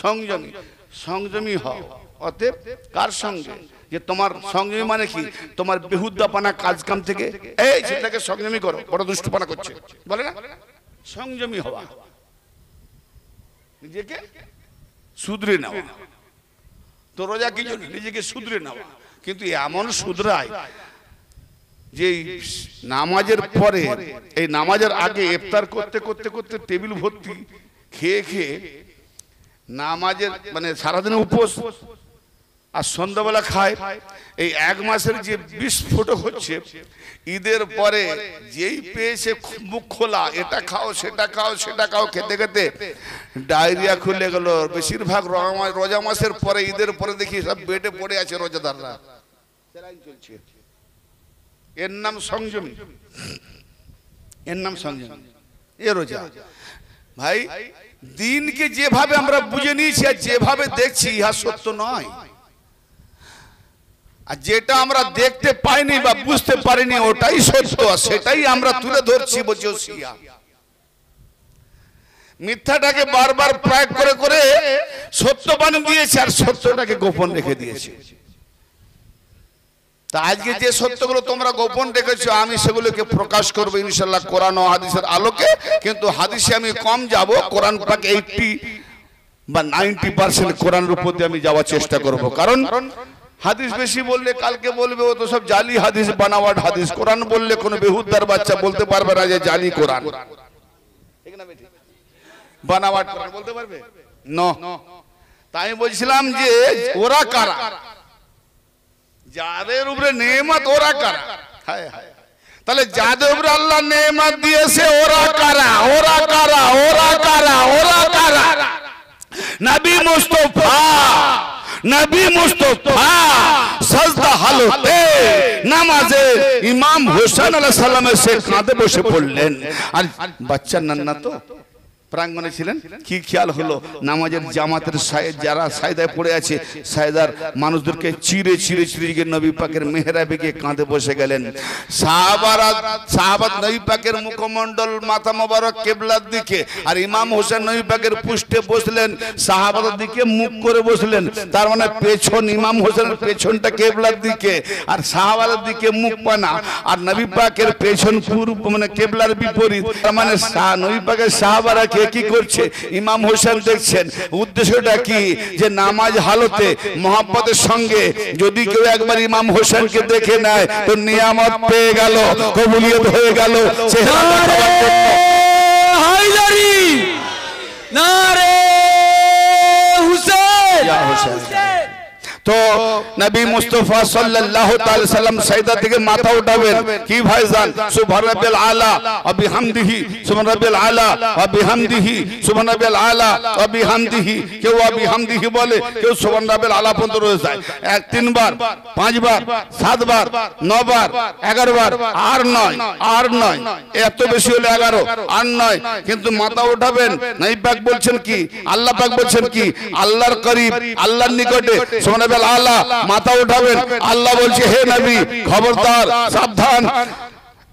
সংযমী, সংযমী হও। অতএব কার সঙ্গে? যে তোমার সংযমী মানে কি? তোমার বেহুদাপানা কাজ কাম থেকে এই সেটাকে সংযমী করো, বড় দুষ্টপানা করছে বলে না, সংযমী হওয়া, নিজেকে শুধরে নেওয়া। তো রোজা কি জন্য? নিজেকে শুধরে নেওয়া। কিন্তু এমন শুধরায় যে নামাজের পরে, এই নামাজের আগে ইফতার করতে করতে করতে টেবিল ভর্তি খেয়ে খেয়ে নামাজের মানে সারাদিন উপোস আর সন্ধ্যাবেলা খায়। এই 1 মাসের যে বিস্ফোটক হচ্ছে, ঈদের পরে যেই পেয়েছে মুখ খোলা, এটা খাও সেটা খাও সেটা খাও, খেতে খেতে ডায়রিয়া খুলে গেল। বেশিরভাগ রোজা মাসের পরে, ঈদের পরে দেখি সব বেডে পড়ে আছে রোজাদাররা, চলছে। এর নাম সংযমী, এর নাম সংযমী, এ রোজা। ভাই দিনকে যেভাবে আমরা বুঝে নিয়েছি আর যেভাবে দেখছি, ইহা সত্য নয়। আর যেটা আমরা দেখতে পাইনি বা বুঝতে পারিনি ওটাই সত্য, সেটাই আমরা তুলে ধরছি, বলছি ওসিয়া। মিথ্যাটাকে বারবার প্রয়োগ করে করে সত্য বানিয়ে দিয়েছে আর সত্যটাকে গোপন রেখে দিয়েছে। তা আজকে যে সত্যগুলো তোমরা গোপন রেখেছো, আমি সেগুলোকে প্রকাশ করবো ইনশাআল্লাহ কোরআন ও হাদিসের আলোকে। কিন্তু হাদিসে আমি কম যাব, কোরআন পাক 80 বা 90% কোরআনের উপর দিয়ে আমি যাওয়ার চেষ্টা করব। কারণ হাদিস বেশি বললে কালকে বলবে ও তো সব জালি হাদিস, বানাওয়াট হাদিস। কোরআন বললে কোনো বেহুদার বাচ্চা বলতে পারবে না যে জালি কোরআন, ঠিক না বেটি? বানাওয়াট কোরআন বলতে পারবে না। তাই আমি বলছিলাম যে ওরা কারা যাদের উপরে নেয়ামত ওরা কারা? হায় হায়, তাহলে যাদের উপরে আল্লাহ নেয়ামত দিয়েছে ওরা কারা? ওরা কারা? ওরা কারা? ওরা কারা? নবী মুস্তাফা, নবী মুস্তাফা সাজদা হালতে নামাজে ইমাম হোসেন আলাইহিস সালামের সে কাঁধে বসে পড়লেন। আর বাচ্চা নান্না তো প্রাঙ্গণে ছিলেন। কি খেয়াল হলো, নামাজের জামাতের যারা সাজদায় পড়ে আছে, সাজদার মানুষদেরকে চিরে চিরে চিরে গিয়ে নবী পাকের মেহরাবে গিয়ে কাঁধে বসে গেলেন। সাহাবাত নবী পাকের মুখমণ্ডল মাথা মোবারক কিবলার দিকে, আর ইমাম হোসেন নবী পাকের পৃষ্ঠে বসলেন, সাহাবাদের দিকে মুখ করে বসলেন। তার মানে পেছন, ইমাম হোসেনের পেছনটা কিবলার দিকে আর সাহাবাদের দিকে মুখ পানা, আর নবী পাকের পেছন পূর্ব মানে কিবলার বিপরীত। তার মানে নবী পাকের সাহাবারা কি করছে? ইমাম হোসেন দেখছেন। উদ্দেশ্যটা কি? যে নামাজ হালতে মোহাব্বতের সঙ্গে যদি কেউ একবার ইমাম হোসেনকে দেখে নেয় তো নিয়ামত পেয়ে গেল, কবুলিয়ত হয়ে গেল। হায়দারি, নারে হুসেন, ইয়া হোসেন। তো নবী মুস্তাফা সাল্লাল্লাহু তাআলা সাল্লাম সাজদা থেকে মাথা উঠাবেন। কি ভাইজান? সুবহান রাব্বিল আলা ওয়া বিহামদিহি, সুবহান রাব্বিল আলা ওয়া বিহামদিহি, সুবহান রাব্বিল আলা ওয়া বিহামদিহি। কেউ ওয়া বিহামদিহি বলে, কেউ সুবহান রাব্বিল আলা পর্যন্ত রয়ে যায়। 3 বার, 5 বার, 7 বার, 9 বার, 11 বার, আর 9, এত বেশি হলে 11, আর 9। কিন্তু মাথা উঠাবেন। নবী পাক বলছেন কি, আল্লাহ পাক বলছেন কি, আল্লাহর করিব, আল্লাহর নিকটে সুবহান রাব্বিল আলা মাথা উঠাবেন। আল্লাহ বলছে, হে নবী খবরদার, সাবধান,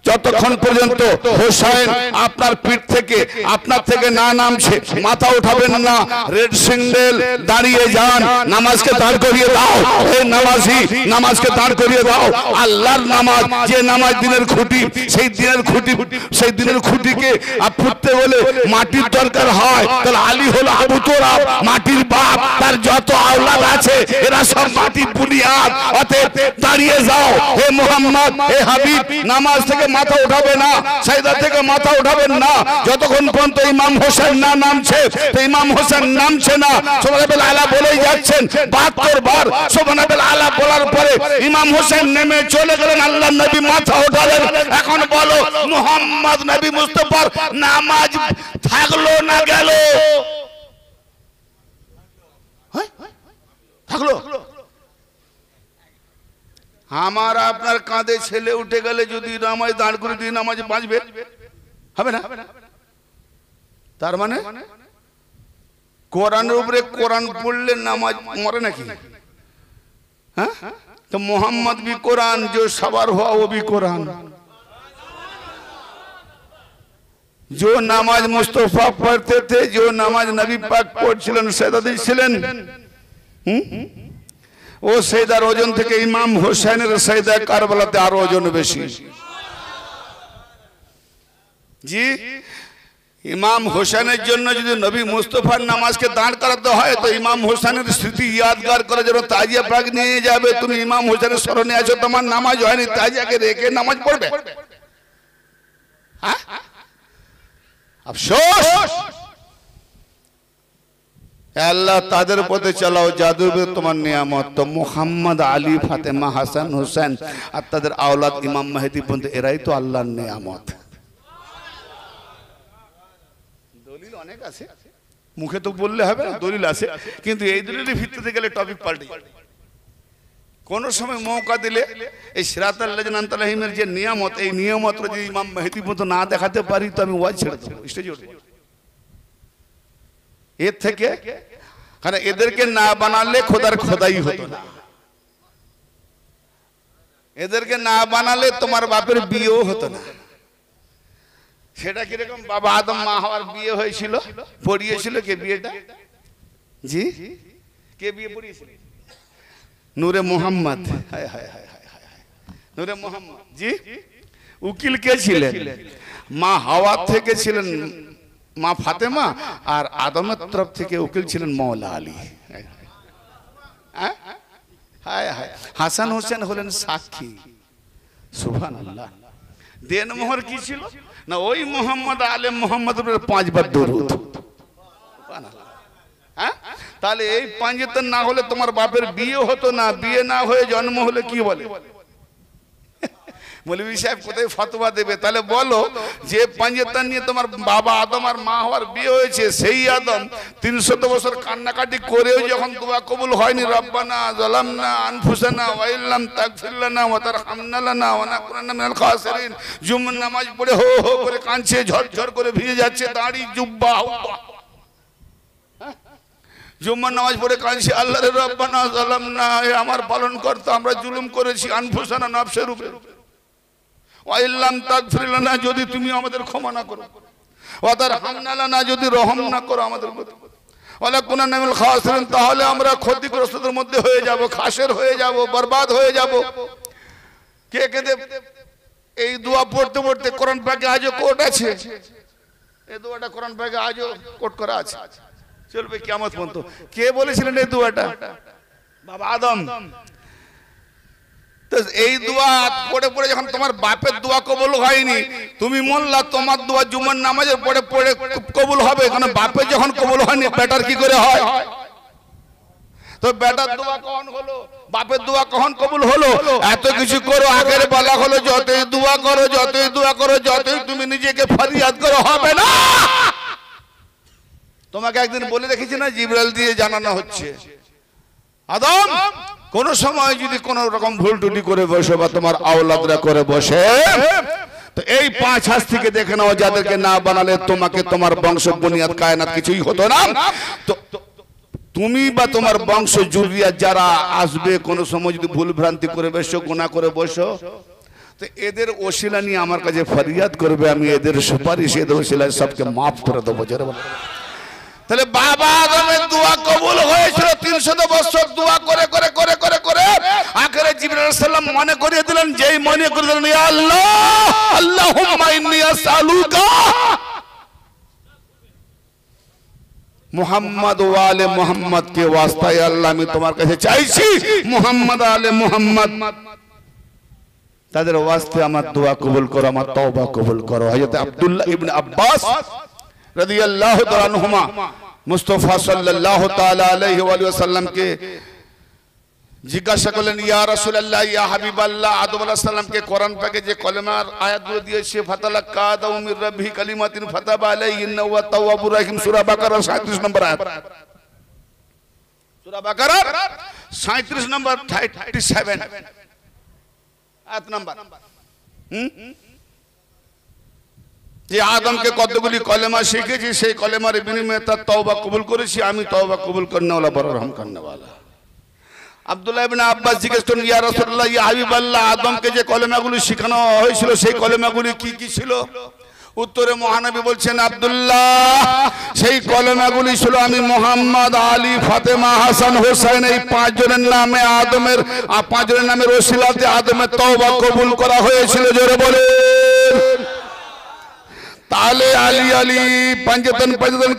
যতক্ষণ পর্যন্ত হোসেন আপনার পিঠ থেকে, আপনার থেকে না নামছে মাথা উঠাবেন না। রেড সিগন্যাল, দাঁড়িয়ে যান, নামাজকে দাঁড় করিয়ে দাও। হে নামাজি, নামাজকে দাঁড় করিয়ে দাও। আল্লাহর নামাজ, যে নামাজ দিনের খুঁটি, সেই দিনের খুঁটিকে ফুটতে বলে মাটির দরকার হয়। তাহলে আলী হলো আবু তোরাব, মাটির বাপ, তার যত আওলাদ আছে এরা সব মাটির বুনিয়াদ। অতএব দাঁড়িয়ে যাও। হে মুহাম্মদ, হে হাবিব, নামাজ থেকে মাথা উঠাবে না, সাজদা থেকে মাথা উঠাবেন না যতক্ষণ পর্যন্ত ইমাম হোসেন না নামছে। তো ইমাম হোসেন নামছে না, সুবহানাল আলা বলেই যাচ্ছেন 72 বার। সুবহানাল আলা বলার পরে ইমাম হোসেন নেমে চলে গেলেন, আল্লাহর নবী মাথা উঠালেন। এখন বলো, মুহাম্মদ নবী মুস্তাফার নামাজ থাকলো না গেল? থাকলো। আমার আপনার কাঁধে ছেলে উঠে গেলে যদি নামাজ দাঁড় করে দিয়ে নামাজ বাঁচবে? হবে না। তার মানে কোরআনের উপরে কোরআন পড়লে নামাজ মরে নাকি? হ্যাঁ, তো মোহাম্মদ भी कुरान, जो सवार हुआ वो भी कुरान। जो नमाज मुस्तफा पढ़ते थे, जो नमाज नबी पाक पढ़ছিলেন, সাজদা দিয়েছিলেন, ও সাজদার ওজন থেকে ইমাম হোসেনের সাজদা কারবালাতে আরো ওজন বেশি। জি, ইমাম হোসেনের জন্য যদি নবী মুস্তাফার নামাজকে দাঁড় করাতে হয় তো ইমাম হোসেনের স্মৃতি ইয়াদগার করে যেন তাজিয়া পাক নিয়ে যাবে। তুমি ইমাম হোসেনের স্মরণে আছো, তোমার নামাজ হয়নি, তাজিয়াকে রেখে নামাজ পড়বে? আফসোস। আল্লাহ তাদের পথে চালাও যাদের উপরে তোমার নিয়ামত। তো মুহাম্মদ, আলী, ফাতেমা, হাসান, হোসেন আর তাদের আওলাদ ইমাম মেহেদী পর্যন্ত এরাই তো আল্লাহর নিয়ামত। দলিল অনেক আছে, মুখে তো বললে হবে না, দলিল আছে, কিন্তু এই দলিলের ভিত্তিতে গেলে টপিক পাল্টে যাবে। কোন সময় মৌকা দিলে এই সিরাতাল লাযিনা আন'আমতা আলাইহিমের যে নিয়ামত, এই নিয়ামত যদি ইমাম মেহেদী পর্যন্ত না দেখাতে পারি তো আমি ওয়াজ ছেড়ে দেবো, স্টেজে উঠবো। এর থেকে, কারণ এদেরকে না বানালে খোদার খোদাই হতো না। এদেরকে না বানালে তোমার বাপের বিয়েও হতো না। সেটা কিরকম? বাবা আদম মা হাওয়ার বিয়ে হয়েছিল, পড়িয়েছিল কে বিয়েটা? জি, কে বিয়ে পড়িয়েছিল? নূরে মোহাম্মদ। হায় হায় হায় হায় হায়, নূরে মোহাম্মদ। জি, উকিল কে ছিলেন? মা হাওয়া থেকে ছিলেন মা ফাতেমা, আর আদমের তরফ থেকে উকিল ছিলেন মওলা আলী। হায় হায়, হাসান হোসেন হলেন সাক্ষী। সুবহানাল্লাহ। দেনমোহর কি ছিল না? ওই মোহাম্মদ আলেম মোহাম্মদ 5 বার দরুদ। সুবহানাল্লাহ। তাহলে এই পাঞ্জেতন না হলে তোমার বাপের বিয়ে হতো না, বিয়ে না হয়ে জন্ম হলে কি বলে? মৌলভী সাহেব কোথায় ফতোয়া দেবে? তাহলে বলো যে পাঞ্জেতন নিয়ে তোমার বাবা আদম আর মা হওয়ার বিয়ে হয়েছে, সেই আদম 300 বছর কান্নাকাটি করেও যখন দোয়া কবুল হয়নি, রব্বানা যালামনা আনফুসানা ওয়া ইল্লাম তাগফির লানা ওয়া তারহামনা লানা ওয়া নাকুনা মিনাল খাসিরিন, জুমার নামাজ পড়ে হো হো করে কাঁদছে, ঝরঝর করে ভিজে যাচ্ছে দাড়ি জুব্বা হুব্বা, জুম্মার নামাজ পড়ে কাঁদছে, আল্লাহ রে রব্বানা যালামনা, আমার পালন করতে আমরা জুলুম করেছি, আনফুসানা নফসের উপরে, ওয়া ইল্লাম তাগফির লানা যদি তুমি আমাদের ক্ষমা না করো, ওয়া তারহামনা লানা যদি রহম না করো আমাদের প্রতি, ওয়া নাকুনা মিনাল খাসিরিন তাহলে আমরা ক্ষতিগ্রস্তদের মধ্যে হয়ে যাব, খাসের হয়ে যাব, বরবাদ হয়ে যাব। কে কে এই দোয়া পড়তে পড়তে কোরআন পাকে আজও কোট আছে, এই দোয়াটা কোরআন পাকে আজও কোট করা আছে, চলবে কিয়ামত পর্যন্ত। কে বলেছিলেন এই দোয়াটা? বাবা আদম। তো এই দোয়া পড়ে পড়ে যখন তোমার বাপের দোয়া কবুল হয়নি, তুমি মোল্লা তোমার দোয়া জুমার নামাজের পড়ে পড়ে কবুল হবে, কারণ বাপের যখন কবুল হয়নি বেটার কি করে হয়? তো বেটার দোয়া কখন হলো, বাপের দোয়া কখন কবুল হলো? এত কিছু করো, আগের বলা হলো যতই দোয়া করো, যতই দোয়া করো, যতই তুমি নিজেকে ফরিয়াদ করো, হবে না। তোমাকে একদিন বলে রেখেছি না, জিবরাইল দিয়ে জানানো হচ্ছে, আদম কোন সময় যদি কোন রকম ভুল টুটি করে বসে বা তোমার আওলাদরা করে বসে, তো এই 5 হাস্তিকে দেখে নাও, যাদেরকে না বানালে তোমাকে তোমার বংশ বুনিয়াদ কায়নাত কিছুই হতো না। তো তুমি বা তোমার বংশ জুরিয়া যারা আসবে, কোন সময় যদি ভুল ভ্রান্তি করে বসো, গুনাহ করে বসো, তো এদের ওসিলা নিয়ে আমার কাছে ফরিয়াদ করবে, আমি এদের সুপারিশ, এদের ওসিলায় সবকে মাফ করে দেবো। তাহলে বাবা আদমের দোয়া কবুল হয়েছিল 300 বছর দোয়া করে করে করে করে করে, আখেরে জিবরাইল আলাইহিস সালাম মনে করিয়ে দিলেন, যেই মনে করে দিলেন ইয়া আল্লাহ আল্লাহুম্মা ইন্নী আসআলুকা মুহাম্মদ ওয়া আলে মুহাম্মদ কে ওয়াস্তায়, আল্লাহ আমি তোমার কাছে চাইছি মুহাম্মদ আলে মুহাম্মদ তাদের ওয়াস্তে আমার দোয়া কবুল করো, আমার তওবা কবুল করো। হযরত আব্দুল্লাহ ইবনে আব্বাস রাদিয়াল্লাহু তাআলা আনহুমা মুস্তাফা সাল্লাল্লাহু তাআলা আলাইহি ওয়া সাল্লামকে জিজ্ঞাসা করলেন, ইয়া রাসূলুল্লাহ ইয়া হাবিবাল্লাহ, আদম আলাইহিস সালামকে কোরআন পাকে যে কলেমার আয়াতগুলো দিয়েছে, ফাতালাক্কা আদমু মির রাব্বিহি কালিমাতিন ফাতাবা আলাইহি ইন্নাহু ওয়াত তাওয়াবুর রাহিম, সূরা বাকারা 37 নম্বর আয়াত, সূরা বাকারা 37 নম্বর 37 আয়াত নাম্বার। যে আদমকে কতগুলি কলেমা শিখেছি, সেই কলেমার বিনিময়ে তার তওবা কবুল করেছি, আমি তওবা কবুল করনেওয়ালা বড় রহম করনেওয়ালা। আব্দুল্লাহ ইবনে আব্বাস জিজ্ঞেস করলেন, ইয়া রাসূলুল্লাহ ইয়া হাবিবাল্লাহ, আদমকে যে কলেমাগুলি শেখানো হয়েছিল সেই কলেমাগুলি কি কি ছিল? উত্তরে মহানবী বলছেন, আব্দুল্লাহ সেই কলেমাগুলি ছিল আমি মুহাম্মদ, আলী, ফাতেমা, হাসান, হোসেন, এই 5 জনের নামে আদমের 5 জনের নামের ওসিলাতে আদমের তওবা কবুল করা হয়েছিল। জোরে বলে। তাহলে আলী আলী পাঞ্জেতন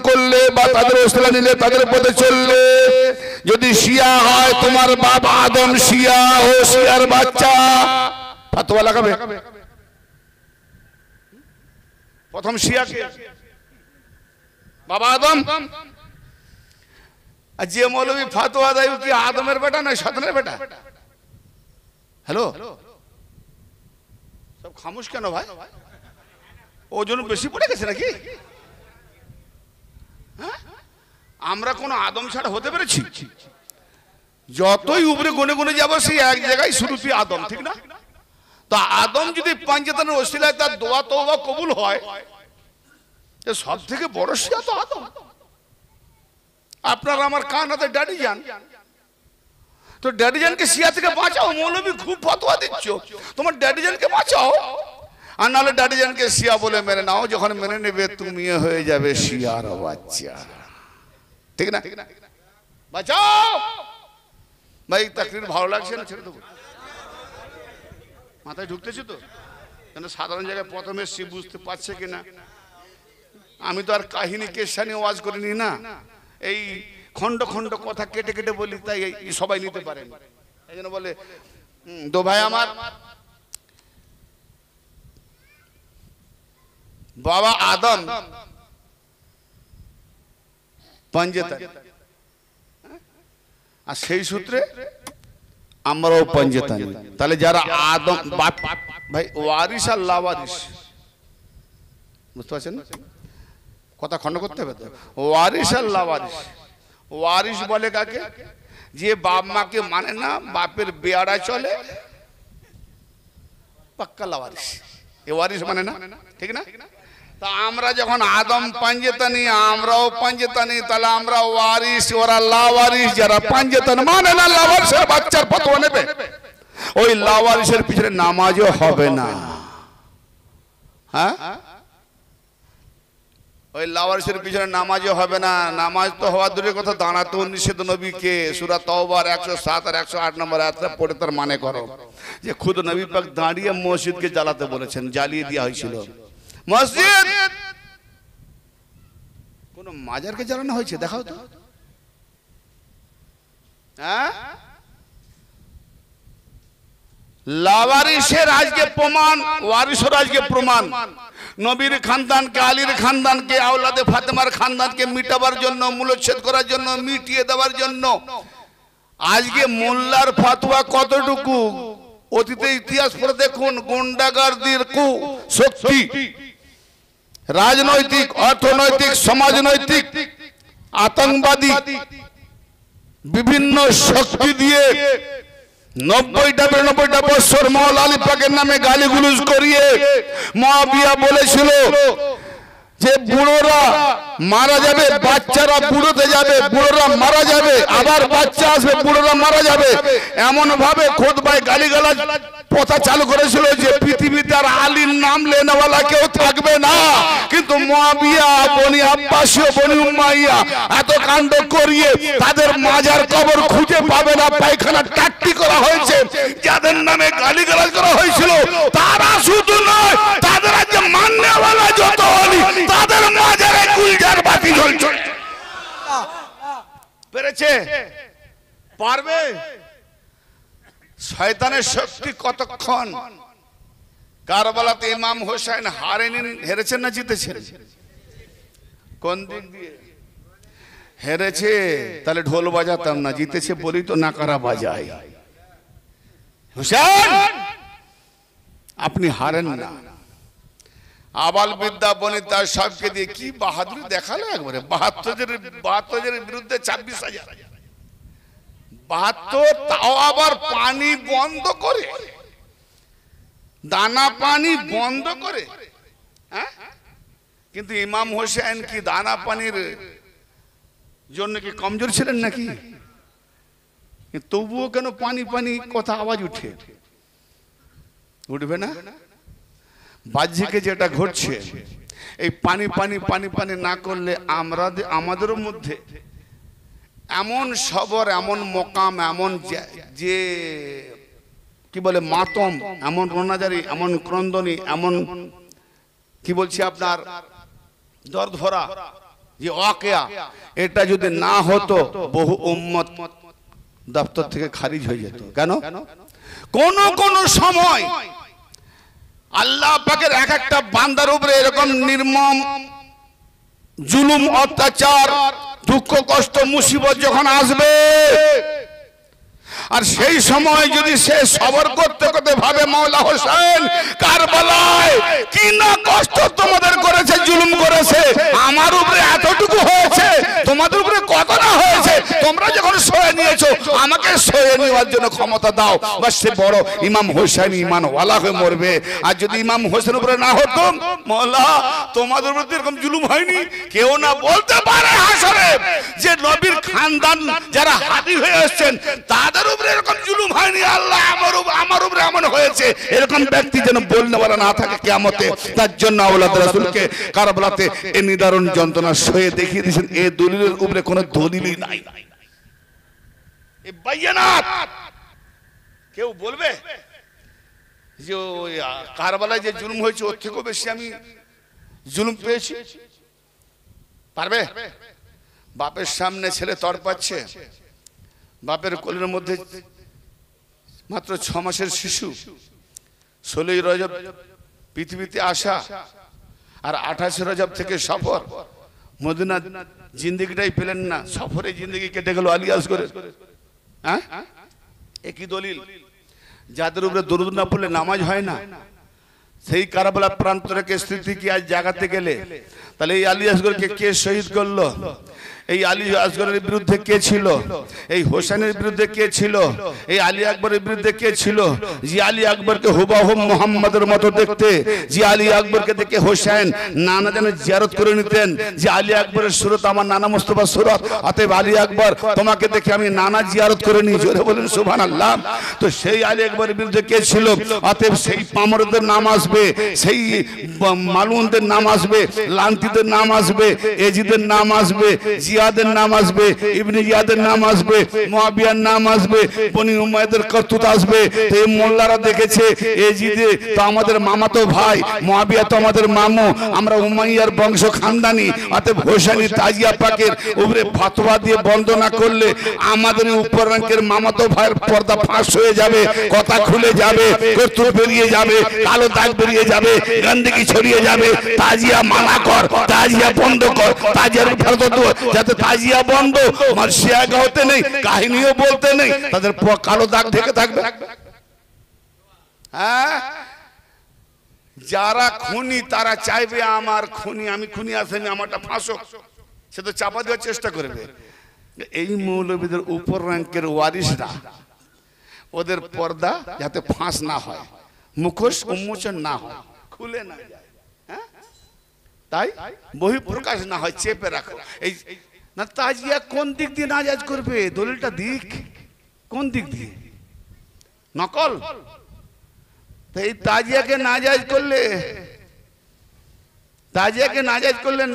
করলে বা তাদের ওসিলা নিলে, তাদের পথে চললে, যদি শিয়া হয় তোমার বাবা আদম শিয়া, ও শিয়ার বাচ্চা, ফতোয়া লাগাবে। প্রথম শিয়াকে বাবা আদম, আর যে মৌলবী ফতোয়া দেয় কি আদমের বেটা নয় শয়তানের বেটা? হ্যালো, সব খামোশ কেন ভাই? ওজন বেশি পড়ে গেছে নাকি? আমরা কোন আদম ছাড়া হতে পেরেছি? যতই উপরে গুনে গুনে যাবো সেই এক জায়গায় শুরুতেই আদম, ঠিক না? তো আদম যদি পাঞ্জেতনের ওসিলায় তার দোয়া তওবা কবুল হয়, সব থেকে বড় শিয়া তো আদম। আপনার আমার কান হাতে ড্যাডি যান, তো ড্যাডি জানকে শিয়া থেকে বাঁচাও। মৌলবী খুব ফতোয়া দিচ্ছ, তোমার ড্যাডি জানকে বাঁচাও, আর নাহলে ড্যাডি জানকে শিয়া বলে মেনে নাও। যখন মেনে নেবে তুমি হয়ে যাবে শিয়ার বাচ্চা, ঠিক না? বাঁচাও ভাই। তাকরীর ভালো লাগছে না? ছেড়ে দেবো, মাথায় ঢুকতেছি তো, কেন সাধারণ জায়গায় প্রথমে এসছি, বুঝতে পারছে কিনা। আমি তো আর কাহিনী কেসা নিয়ে ওয়াজ করিনি না, এই খন্ড খন্ড কথা কেটে কেটে বলি, তাই সবাই নিতে পারেন। এই জন্য বলে, তো ভাই আমার বাবা আদম পাঞ্জেতন আর সেই সূত্রে আমরাও পাঞ্জেতানি। তাহলে যারা আদম ভাই ওয়ারিস আর লাওয়ারিস, বুঝতে পারছেন না? কথা খণ্ড করতে হবে তো। ওয়ারিস আর লাওয়ারিস। ওয়ারিস বলে কাকে? যে বাপ মাকে মানে না, বাপের বেয়ারা চলে, পাক্কা লাওয়ারিস। এ ওয়ারিস মানে না, ঠিক না? তা আমরা যখন আদম পাঞ্জেতানি, আমরাও পাঞ্জেতানি, তাহলে আমরা ওয়ারিস, ওরা লাওয়ারিস। যারা পাঞ্জেতানি মানে না, লাওয়ারিসের বাচ্চার ফতোয়া নেবে, ওই লাওয়ারিসের পিছনে নামাজও হবে না। হ্যাঁ, ওই লাওয়ারিসের পিছনে নামাজও হবে না। নামাজ তো হওয়ার দূরের কথা, দাঁড়াতেও নিষেধ নবীকে। সূরা তাওবার 107 আর 108 নম্বর আয়াতটা পড়ে তার মানে করো যে খুদ নবী পাক দাঁড়িয়ে মসজিদকে জ্বালাতে বলেছেন, জ্বালিয়ে দেওয়া হয়েছিল মসজিদ। কোন মাজারকে জ্বালানো হয়েছে দেখাও তো। হ্যাঁ, লাওয়ারিসের আজকে প্রমাণ, ওয়ারিসের আজকে প্রমাণ। নবীর খানদানকে, আলীর খানদানকে, আওলাদে ফাতেমার খানদানকে মিটাবার জন্য, মূলচ্ছেদ করার জন্য, মিটিয়ে দেওয়ার জন্য আজকে মোল্লার ফতোয়া কতটুকু। অতীতে ইতিহাস পড়ে দেখুন, গুন্ডাগারদের কু শক্তি রাজনৈতিক, অর্থনৈতিক, সমাজনৈতিক, আতঙ্কবাদী বিভিন্ন শক্তি দিয়ে 90টা বছর মওলা আলী পাকের নামে গালিগুলোজ করিয়ে মুয়াবিয়া বলেছিল যে বুড়োরা মারা যাবে, বাচ্চারা বুড়োতে যাবে, বুড়োরা মারা যাবে, আবার বাচ্চা আসবে, বুড়োরা মারা যাবে। এমন ভাবে খুতবায় গালিগালাজ প্রথা চালু করেছিল যে পৃথিবীতে আর আলীর নাম লেনেওয়ালা কেউ থাকবে না। কিন্তু মুয়াবিয়া, বনি আব্বাসী, বনি উমাইয়া এত কাণ্ড করিয়ে তাদের মাজার কবর খুঁজে পাবে না, পায়খানা টাট্টি করা হয়েছে। যাদের নামে গালিগালাজ করা হয়েছিল তারা শুধু নয়, তাদের আজকে মাননেওয়ালা যত আলী তাদের মাজারে গুলজার বাতি জ্বলছে। পেরেছে? পারবে? শয়তানের শক্তি কতক্ষণ। কারবালাতে ইমাম হোসেন হেরেছেন না জিতেছেন? কোন দিক দিয়ে হেরেছে? তাহলে ঢোল বাজাতাম না, জিতেছে বলি তো নাকারা বাজাই। হোসেন আপনি হারেন না। আবাল বিদ্যা বনিতা সবকে দিয়ে কি বাহাদুরি দেখালো একবারে। 72 বিরুদ্ধে 26,000, 72, তাও আবার পানি বন্ধ করে, দানা পানি বন্ধ করে। হ্যাঁ, কিন্তু ইমাম হোসেন কি দানা পানির জন্য কি কমজোর ছিলেন নাকি? তবুও কেন পানি পানি কথা আওয়াজ উঠবে না? বাহ্যিকে যেটা ঘটছে, এই পানি পানি পানি পানি না করলে আমাদের মধ্যে এমন সবর, এমন মকাম, এমন যে কি বলে মাতম, এমন রোনাজারি, এমন ক্রন্দনী, এমন কি বলছি আপনার দর্দ ভরা যে ওয়াকিয়া, এটা যদি না হতো বহু উম্মত দপ্তর থেকে খারিজ হয়ে যেত। কেন? কোন সময় আল্লাহ পাকের এক একটা বান্দার উপরে এরকম নির্মম জুলুম, অত্যাচার, দুঃখ, কষ্ট, মুসিবত যখন আসবে, আর সেই সময় যদি সে সবর করতে করতে ভাবে মাওলা হোসেন কারবালায় কি না কষ্ট তোমাদের করেছে, জুলুম করেছে, আমার উপরে এতটুকু হয়েছে, তোমাদের উপরে কত না হয়েছে, তোমরা যখন সয়ে নিয়েছো আমাকে সয়ে নেওয়ার জন্য ক্ষমতা দাও। বাস সে বড় ইমাম হোসেন ইমানওয়ালা হয়ে মরবে। আর যদি ইমাম হোসেন উপরে না হতো, মাওলা তোমাদের উপরে এরকম জুলুম হয়নি। কেউ না বলতে পারে হাসরে যে নবীর খানদান যারা হাদি হয়ে এসেছেন তাদের উপরে এরকম জুলুম হয়নি, আল্লাহ আমার উপরে এমন হয়েছে, এরকম ব্যক্তি যেন বলনেওয়ালা না থাকে কিয়ামতে। তার জন্য আওলাদ রাসূলকে কারবালাতে এই নিদারুণ যন্ত্রণা সয়ে দেখিয়ে দিয়েছেন। এই দলিলের উপরে কোনো দলিলই নাই, এই বাইয়ানাত। কেউ বলবে যে ওই কারবালায় যে জুলুম হয়েছে ওর থেকেও বেশি আমি জুলুম পেয়েছি? পারবে? বাপের সামনে ছেলে তড়পাচ্ছে, বাপের কোলের মধ্যে মাত্র 6 মাসের শিশু, 16ই রজব পৃথিবীতে আসা, আর 28 রজব থেকে সফর। মদিনা জিন্দেগিটাই পেলেন না, সফরে জিন্দেগি কেটে গেল আলিয়াস করে। হ্যাঁ, একই দলিল। যাদের উপরে দরুদ না পড়লে নামাজ হয় না, সেই কারবালা প্রান্ত রেখে স্মৃতি কি আজ জাগাতে গেলে, তাহলে এই আলী আসগরকে কে শহীদ করলো? এই আলী আসগরের বিরুদ্ধে কে ছিল? এই হোসেনের বিরুদ্ধে কে ছিল? এই আলী আকবরের বিরুদ্ধে কে ছিল? যে আলী আকবরকে হুবাহু মুহাম্মাদের মতো দেখতে, যে আলী আকবরকে দেখে হোসেন নানা যেন জিয়ারত করে নিতেন, যে আলী আকবরের সুরত আমার নানা মুস্তাফা সুরত, অতএব আলী আকবর তোমাকে দেখে আমি নানা জিয়ারত করে নিই, জোরে বলেন সুবহানাল্লাহ। তো সেই আলী আকবরের বিরুদ্ধে কে ছিল? অতএব সেই পামরদের নাম আসবে, সেই মালুনদের নাম আসবে, লান্তিদের নাম আসবে, এজিদের নাম আসবে, জিয়াদের নাম আসবে, ইবনে জিয়াদের নাম আসবে, মুয়াবিয়ার নাম আসবে, বনি উমাইয়াদের করতুত আসবে। তো এই মোল্লারা দেখেছে এজিদে তো আমাদের মামাতো ভাই, মুয়াবিয়া তো আমাদের মামু, আমরা উমাইয়ার বংশ খানদানি, অতএব হোসেনি তাজিয়া পাকের উপরে ফতোয়া দিয়ে বন্দনা করলে আমাদের উপর রঙের মামাতো ভাইয়ের পর্দা ফাঁস হয়ে যাবে, কথা খুলে যাবে, করতুত বেরিয়ে যাবে, কালো দাগ বেরিয়ে যাবে, গন্ডগি ছড়িয়ে যাবে। তাজিয়া মানা কর, তাজিয়া বন্ধ কর, তাজিয়ার ফতোয়া যাতে তাজিয়া বন্ধ, মার্শিয়া গাওতে নেই, কাহিনীও বলতে নেই, তাদের কালো দাগ ঢেকে থাকবে। হ্যাঁ, যারা খুনি তারা চাইবে আমার খুনি, আমি খুনি আসেনি, আমারটা ফাঁসক, সে তো চাপা দেওয়ার চেষ্টা করবে। এই মৌলবীদের উপর র্যাঙ্কের ওয়ারিসরা, ওদের পর্দা যাতে ফাঁস না হয়, মুখোশ উন্মোচন না হয়, খুলে না যায়, হ্যাঁ, তাই বহিঃপ্রকাশ না হয়, চেপে রাখো। এই না, তাজিয়া কোন দিক দিয়ে নাজায়েজ করবে? দলিলটা দিক, কোন দিক দিয়ে? নকল। তো এই তাজিয়াকে নাজায়েজ করলে, তাজিয়াকে নাজায়েজ করলেন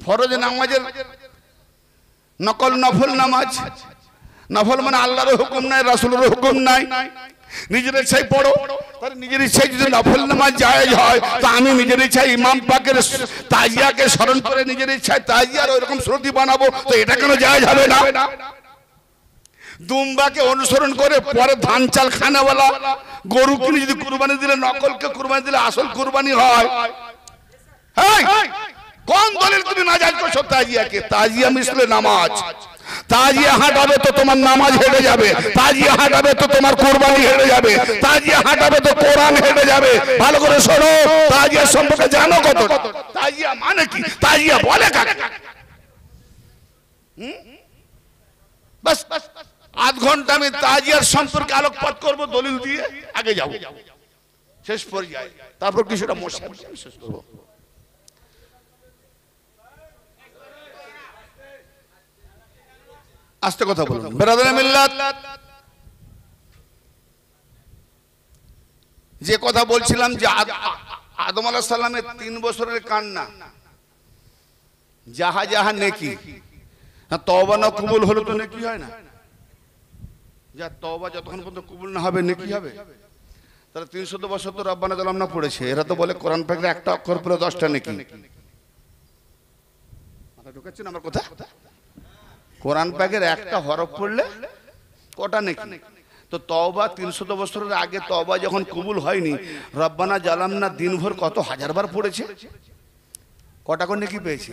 ফরজ নামাজের নকল, নফল নামাজ। নফল মানে আল্লাহর হুকুম নাই, রাসূলের হুকুম নাই, নিজের ইচ্ছায় পড়ো। তাহলে নিজের ইচ্ছায় যদি নফল নামাজ জায়েজ হয়, তো আমি নিজের ইচ্ছায় ইমাম পাকের তাজিয়াকে স্মরণ করে নিজের ইচ্ছায় তাজিয়ার ওইরকম শ্রুতি বানাবো, তো এটা কেন জায়েজ হবে না? দুম্বাকে অনুসরণ করে পরে ধান চাল খানাওয়ালা গরু কিনে যদি কুরবানি দিলে, নকলকে কুরবানি দিলে আসল কুরবানি হয়। কোন দলিল তুমি নাজায়েজ করছো তাজিয়াকে? তাজিয়া মিসলে নামাজ। তাজিয়া হাঁটাবে তো তোমার নামাজ হেরে যাবে, তাজিয়া হাঁটাবে তো তোমার কুরবানি হেরে যাবে, তাজিয়া হাঁটাবে তো কোরআন হেরে যাবে। ভালো করে শোনো, তাজিয়া সম্পর্কে জানো কত? তাজিয়া মানে কি? তাজিয়া বলে কাকে? বাস আধ ঘন্টা আমি তাজিয়ার সম্পর্কে আলোকপাত করব দলিল দিয়ে, আগে যাব, শেষ পর্যায়ে তারপর কিছুটা মশলা শেষ করব। আস্তে কথা বলুন বেরাদারে মিল্লাত। যে কথা বলছিলাম যে আদম আলাইহিস সালামের 3 বছরের কান্না, যাহা যাহা নেকি, তওবা না কবুল হলো তো নেকি হয় না? যা তওবা যতক্ষণ পর্যন্ত কবুল না হবে নেকি হবে? তাহলে 300 বছর তো রব্বানা জালামনা পড়েছে, এরা তো বলে কোরআন পাকের একটা অক্ষর পড়লে 10টা নেকি। মাথা ঢোকাচ্ছেন আমার কথা? কোরআন পাকের একটা হরফ পড়লে কটা নেকি? তো তওবা 300 বছরের আগে তওবা যখন কবুল হয়নি, রব্বানা জালামনা দিনভর কত হাজারবার পড়েছে, কটা করে নেকি পেয়েছে?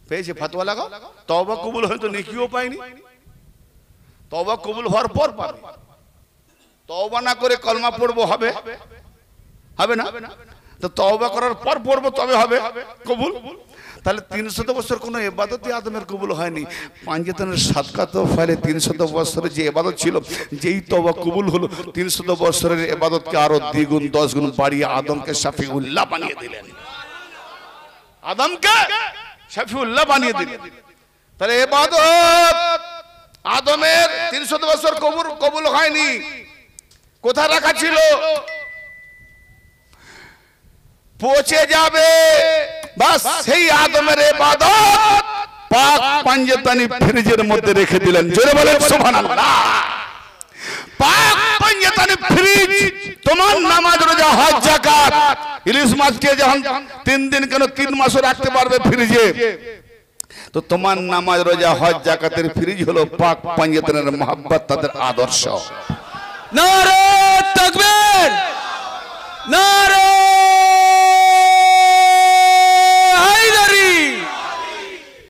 পেয়েছে? ফতোয়া লাগাও। তওবা কবুল হয়তো নেকিও পায়নি, তওবা কবুল হওয়ার পর পাবে। তওবা না করে কলমা পড়বো, হবে? হবে না। তো তওবা করার পর পড়বো তবে হবে কবুল। তাহলে 300 বছর কোনো ইবাদতই আদমের কবুল হয়নি। পাঞ্জাতনের সাদকা তো ফলে 300 বছরের যে ইবাদত ছিল, যেই তওবা কবুল হলো, 300 বছরের ইবাদতকে আরো দ্বিগুণ 10 গুণ বাড়িয়ে আদমকে শাফিউল্লাহ বানিয়ে দিলেন। আদমকে শাফিউল্লাহ বানিয়ে দিলেন। তাহলে ইবাদত আদমের 300 বছর কবুল হয়নি, কোথায় রাখা ছিল? পৌঁছে যাবে। বাস সেই আদমের ইবাদত পাক পাঞ্জাতানি ফ্রিজের মধ্যে রেখে দিলেন, জোরে বলেন সুবহানাল্লাহ। পাক পাঞ্জাতানি ফ্রিজ, তোমার নামাজ রোজা হজ যাকাত, ইলিশ মাছকে যখন 3 দিন কেন 3 মাসও রাখতে পারবে ফ্রিজে, তো তোমার নামাজ রোজা হজ যাকাতের ফ্রিজ হলো পাক পাঞ্জাতানের মহব্বত, তাদের আদর্শ। নারে